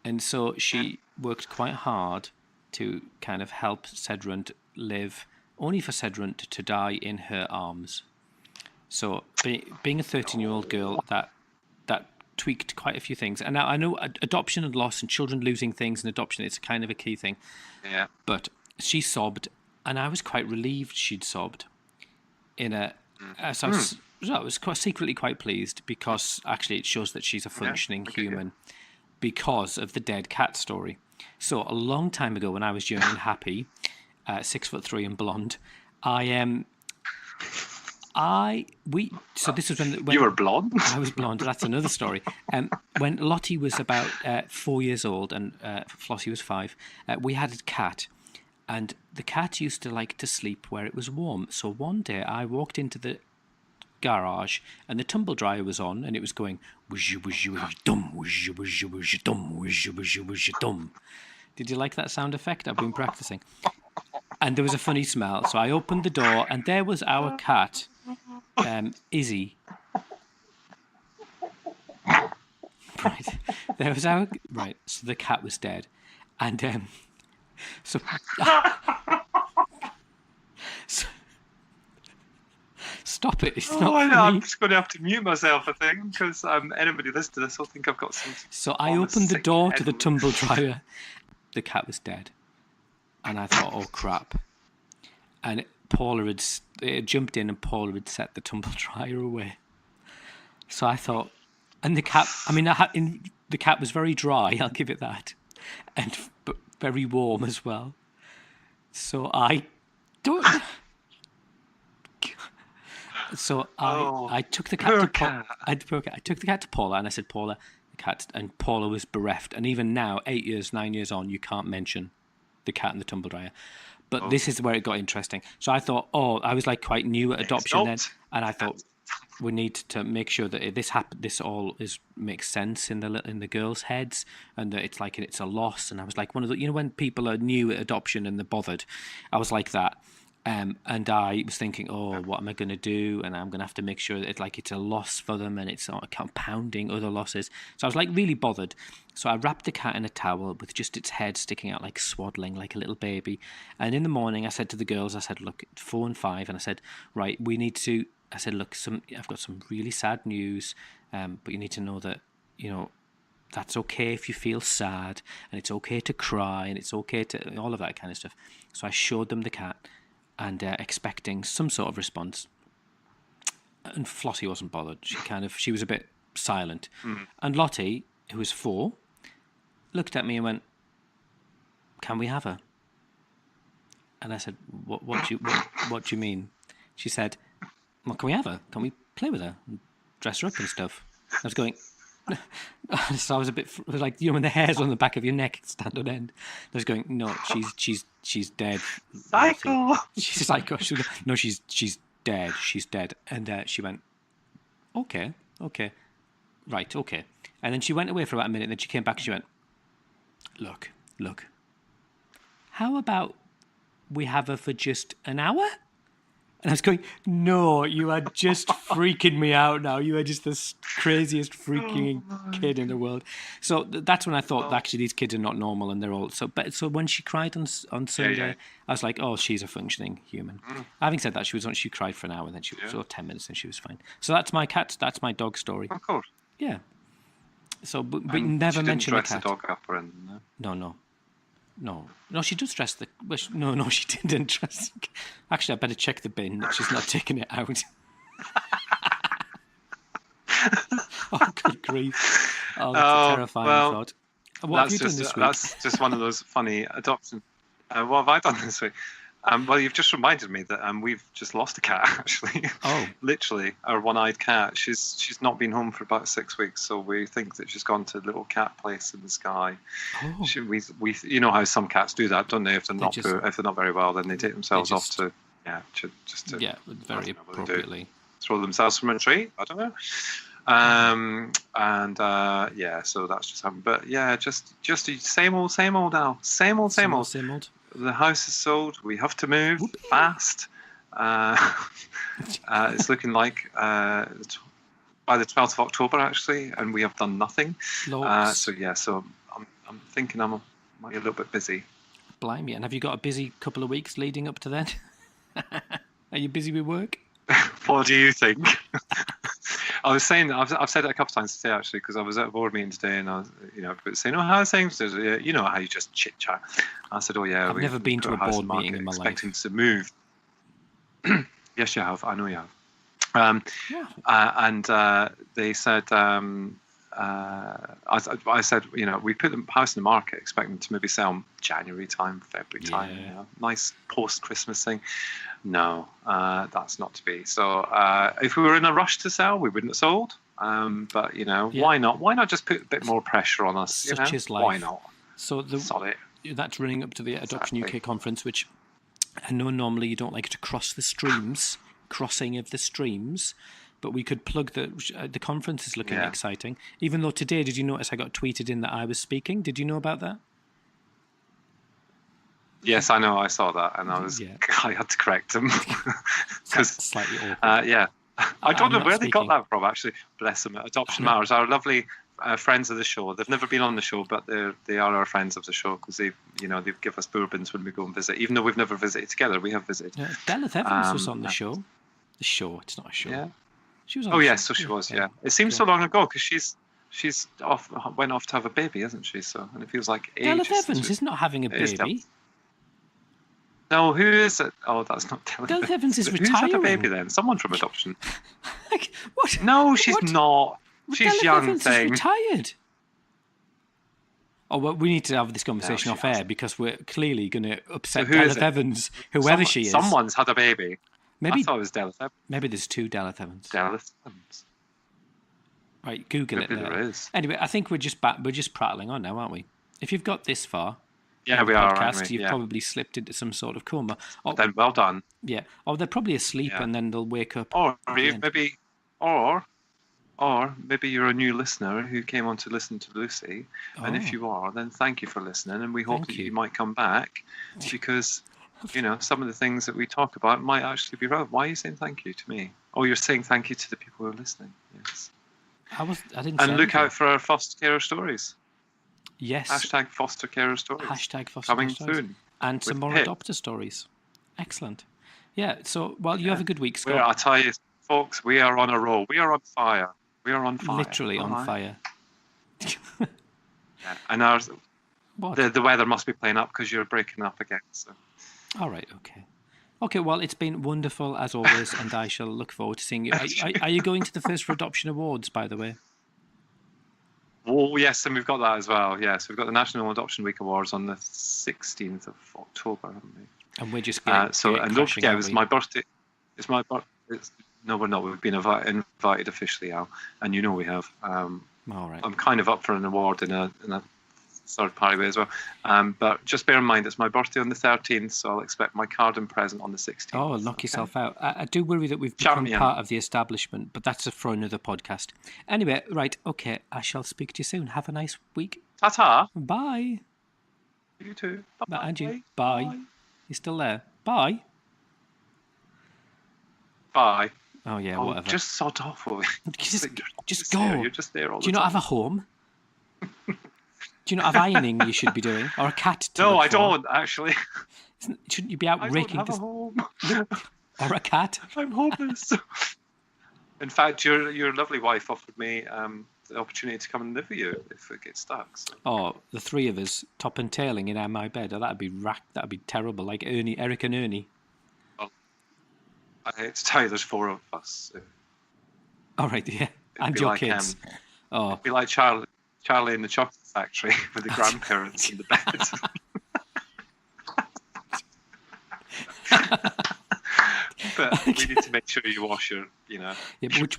And so she worked quite hard to kind of help said runt live, only for said runt to die in her arms. So being a 13-year-old girl, that tweaked quite a few things. And now I know adoption and loss and children losing things and adoption, it's kind of a key thing. Yeah. But she sobbed, and I was quite relieved she'd sobbed. So I was secretly quite pleased, because actually it shows that she's a functioning human because of the dead cat story. So a long time ago, when I was young and happy, 6'3" and blonde, so this was when you were blonde. I was blonde. That's another story. When Lottie was about 4 years old and Flossie was 5, we had a cat, and the cat used to like to sleep where it was warm. So one day I walked into the garage, and the tumble dryer was on, and it was going whoosh whoosh whoosh dum whoosh whoosh whoosh dum whoosh whoosh whoosh dum. Did you like that sound effect? I've been practicing. And there was a funny smell, so I opened the door, and there was our cat, Izzy. Right. So the cat was dead, and so stop it! It's not funny. I'm just going to have to mute myself, I think, because anybody listening to this will think I've got some. So I opened the door to the tumble dryer. The cat was dead, and I thought, "Oh crap!" And Paula had jumped in, and Paula had set the tumble dryer away. So I thought, and the cat. The cat was very dry. I'll give it that, but very warm as well. So I don't. So I took the cat to Paula. I took the cat to Paula, and I said, "Paula, the cat." And Paula was bereft. And even now, 9 years on, you can't mention the cat and the tumble dryer. But this is where it got interesting. So I thought, I was like quite new at adoption then, and I thought we need to make sure that this all makes sense in the girls' heads, and that it's a loss. And I was like one of the, when people are new at adoption and they're bothered, I was like that. And I was thinking, what am I going to do? And I'm going to have to make sure that it's a loss for them, and it's not compounding other losses. So I was like really bothered. So I wrapped the cat in a towel with just its head sticking out, like swaddling, like a little baby. And in the morning, I said to the girls, look, 4 and 5, and I said, right, look, I've got some really sad news, but you need to know that, that's okay if you feel sad, and it's okay to cry, and it's okay to all of that kind of stuff. So I showed them the cat, and expecting some sort of response. And Flossie wasn't bothered. She was a bit silent. And Lottie, who was 4, looked at me and went, "Can we have her?" And I said, what do you mean? She said, well, can we have her? Can we play with her? And dress her up and stuff? I was going... So I was a bit like, when the hairs on the back of your neck stand on end. I was going, no, she's dead. Psycho. She's psycho. No, she's dead. She's dead. And she went, okay, right, okay. And then she went away for about a minute. And then she came back and she went, look. How about we have her for just an hour? And I was going, no, you are just freaking me out now. You are just the craziest freaking kid in the world. So that's when I thought, actually, these kids are not normal and they're all... So when she cried on Sunday, I was like, oh, she's a functioning human. Having said that, she cried for an hour and then she was 10 minutes and she was fine. So that's my dog story. Of course. Yeah. So, but never mention the cat. She didn't dress the dog up or anything, no? No, she does dress the... No, she didn't dress... Actually, I better check the bin that she's not taking it out. Oh, good grief. Oh, that's a terrifying thought. What have you done this week? That's just one of those funny adoption... what have I done this week? Well, you've just reminded me that we've just lost a cat, actually. Oh. Literally, our one-eyed cat. She's not been home for about 6 weeks, so we think that she's gone to a little cat place in the sky. Oh. We you know how some cats do that, don't they? If they're not very well, then they take themselves off to very appropriately throw themselves from a tree. I don't know. So that's just happened. But yeah, just same old now. Same old. The house is sold. We have to move fast. It's looking like by the 12th of October, actually, and we have done nothing. So I'm thinking I might be a little bit busy. Blimey. And have you got a busy couple of weeks leading up to then? Are you busy with work? What do you think? I was saying, I've said it a couple of times today, actually, because I was at a board meeting today, and I was, saying, "Oh, how are things?" You know how you just chit chat. I said, "Oh yeah, I've never been to a board meeting in my life. Expecting to move." Yes, you have. I know you have. And they said, I said, we put the house in the market, expecting to maybe sell January time, February time, nice post-Christmas thing. No, that's not to be. So if we were in a rush to sell, we wouldn't have sold. But why not? Why not just put a bit more pressure on us? Such is life. Why not? So that's running up to the Adoption UK conference, which I know normally you don't like to crossing of the streams. But we could plug the conference is looking exciting. Even though today, did you notice I got tweeted in that I was speaking? Did you know about that? Yes, I know. I saw that, and I had to correct them because slightly awkward. I don't know where they got that from. Actually, bless them. Adoption Matters, our lovely friends of the show. They've never been on the show, but they are our friends of the show because they give us bourbons when we go and visit. Even though we've never visited together, we have visited. Yeah, Della Evans was on the show. The show. It's not a show. Yeah. She was on so she was. Yeah. It seems so long ago because she's went off to have a baby, isn't she? So, and it feels like ages. Della Evans is not having a baby. No, who is it? Oh, that's not Della Evans. Della Evans is retiring. Who's had a baby then? Someone from Adoption. What? No, she's not. She's Della young. Evans is retired. Oh well, we need to have this conversation off air because we're clearly going to upset Della Evans, whoever she is. Someone's had a baby. Maybe I thought it was Della Evans. Maybe there's two Della Evans. Della Evans. Right, Google Maybe it. There is. Anyway, I think we're just prattling on now, aren't we? If you've got this far, we podcast, are. Aren't we? You've probably slipped into some sort of coma. Then well done. Yeah. Or they're probably asleep and then they'll wake up. Or maybe you're a new listener who came on to listen to Lucy, and if you are, then thank you for listening, and we hope that you might come back because. Some of the things that we talk about might actually be relevant. Why are you saying thank you to me? Oh, you're saying thank you to the people who are listening. Yes. I didn't. And look out for our foster carer stories. Yes. # foster carer stories. # foster coming stories. soon. And some more adopter stories. Excellent. Yeah. So, you have a good week, Scott. I tell you, folks, we are on a roll. We are on fire. We are on fire. Literally on fire. And the weather must be playing up because you're breaking up again. So. All right, okay. Well, it's been wonderful as always, and I shall look forward to seeing you. Are you going to the First for Adoption Awards, by the way? Oh, yes, and we've got that as well. Yes, we've got the National Adoption Week Awards on the 16th of October, haven't we? And we're just And don't forget, it was we? my birthday. It's my birthday. No, we're not. We've been invited officially, Al, and you know we have. All right. I'm kind of up for an award in a third party way as well. But just bear in mind, it's my birthday on the 13th, so I'll expect my card and present on the 16th. Oh, knock yourself out. I do worry that we've become part of the establishment, but that's for another podcast. Anyway, right, okay, I shall speak to you soon. Have a nice week. Ta-ta. Bye. You too. Bye. And you. Bye. You're still there. Bye. Bye. Oh, yeah, Oh, whatever. just sod off. Just go. There. You're just there all the time. Do you not have a home? Do you not have ironing you should be doing? Or a cat to No, look I for? don't, actually. Shouldn't you be out I raking don't have a home. Or a cat? I'm homeless. In fact, your lovely wife offered me the opportunity to come and live with you if it gets stuck. So. Oh, the three of us, top and tailing in my bed. Oh, that'd be terrible. Like Eric and Ernie. Well, I hate to tell you, there's four of us. All right, yeah. And your kids. Oh. It'd be like Charlie in the Chocolate Factory with the grandparents in the bed. But we need to make sure you wash your, Yeah, but which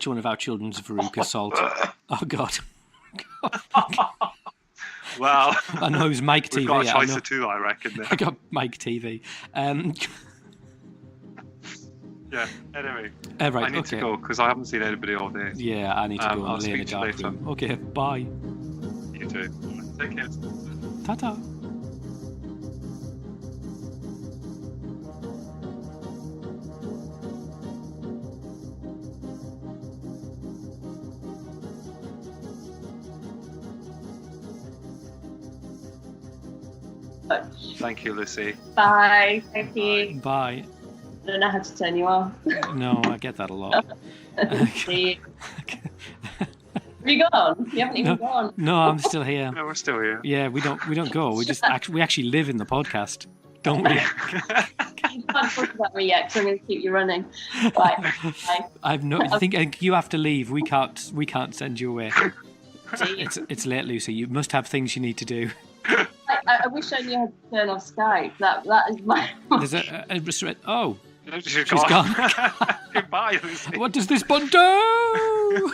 one of our children's Veruca Salt? Oh God. Well, I know who's Mike TV. We've got a choice of two, I reckon. I got Mike TV. Yeah. Anyway, right, I need to go because I haven't seen anybody all day. Yeah, I need to go I'll and lay in a speak to you dark later. room. Okay, bye. You too. Take care. Ta-ta. Thank you, Lucy. Bye. Thank you. Bye. I don't know how to turn you off. No, I get that a lot. See you. Have you gone? You haven't even gone. No, I'm still here. No, we're still here. Yeah, we don't go. We just actually live in the podcast, don't we? You can't talk about me yet because I'm going to keep you running. Right. Bye. I think you have to leave. We can't send you away. It's late, Lucy. You must have things you need to do. I wish I knew how to turn off Skype. That is my. There's oh, No, she's gone. Goodbye, Lucy. What does this button do?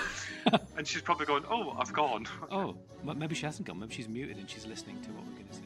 And she's probably going, oh, I've gone. Oh, maybe she hasn't gone. Maybe she's muted and she's listening to what we're going to say.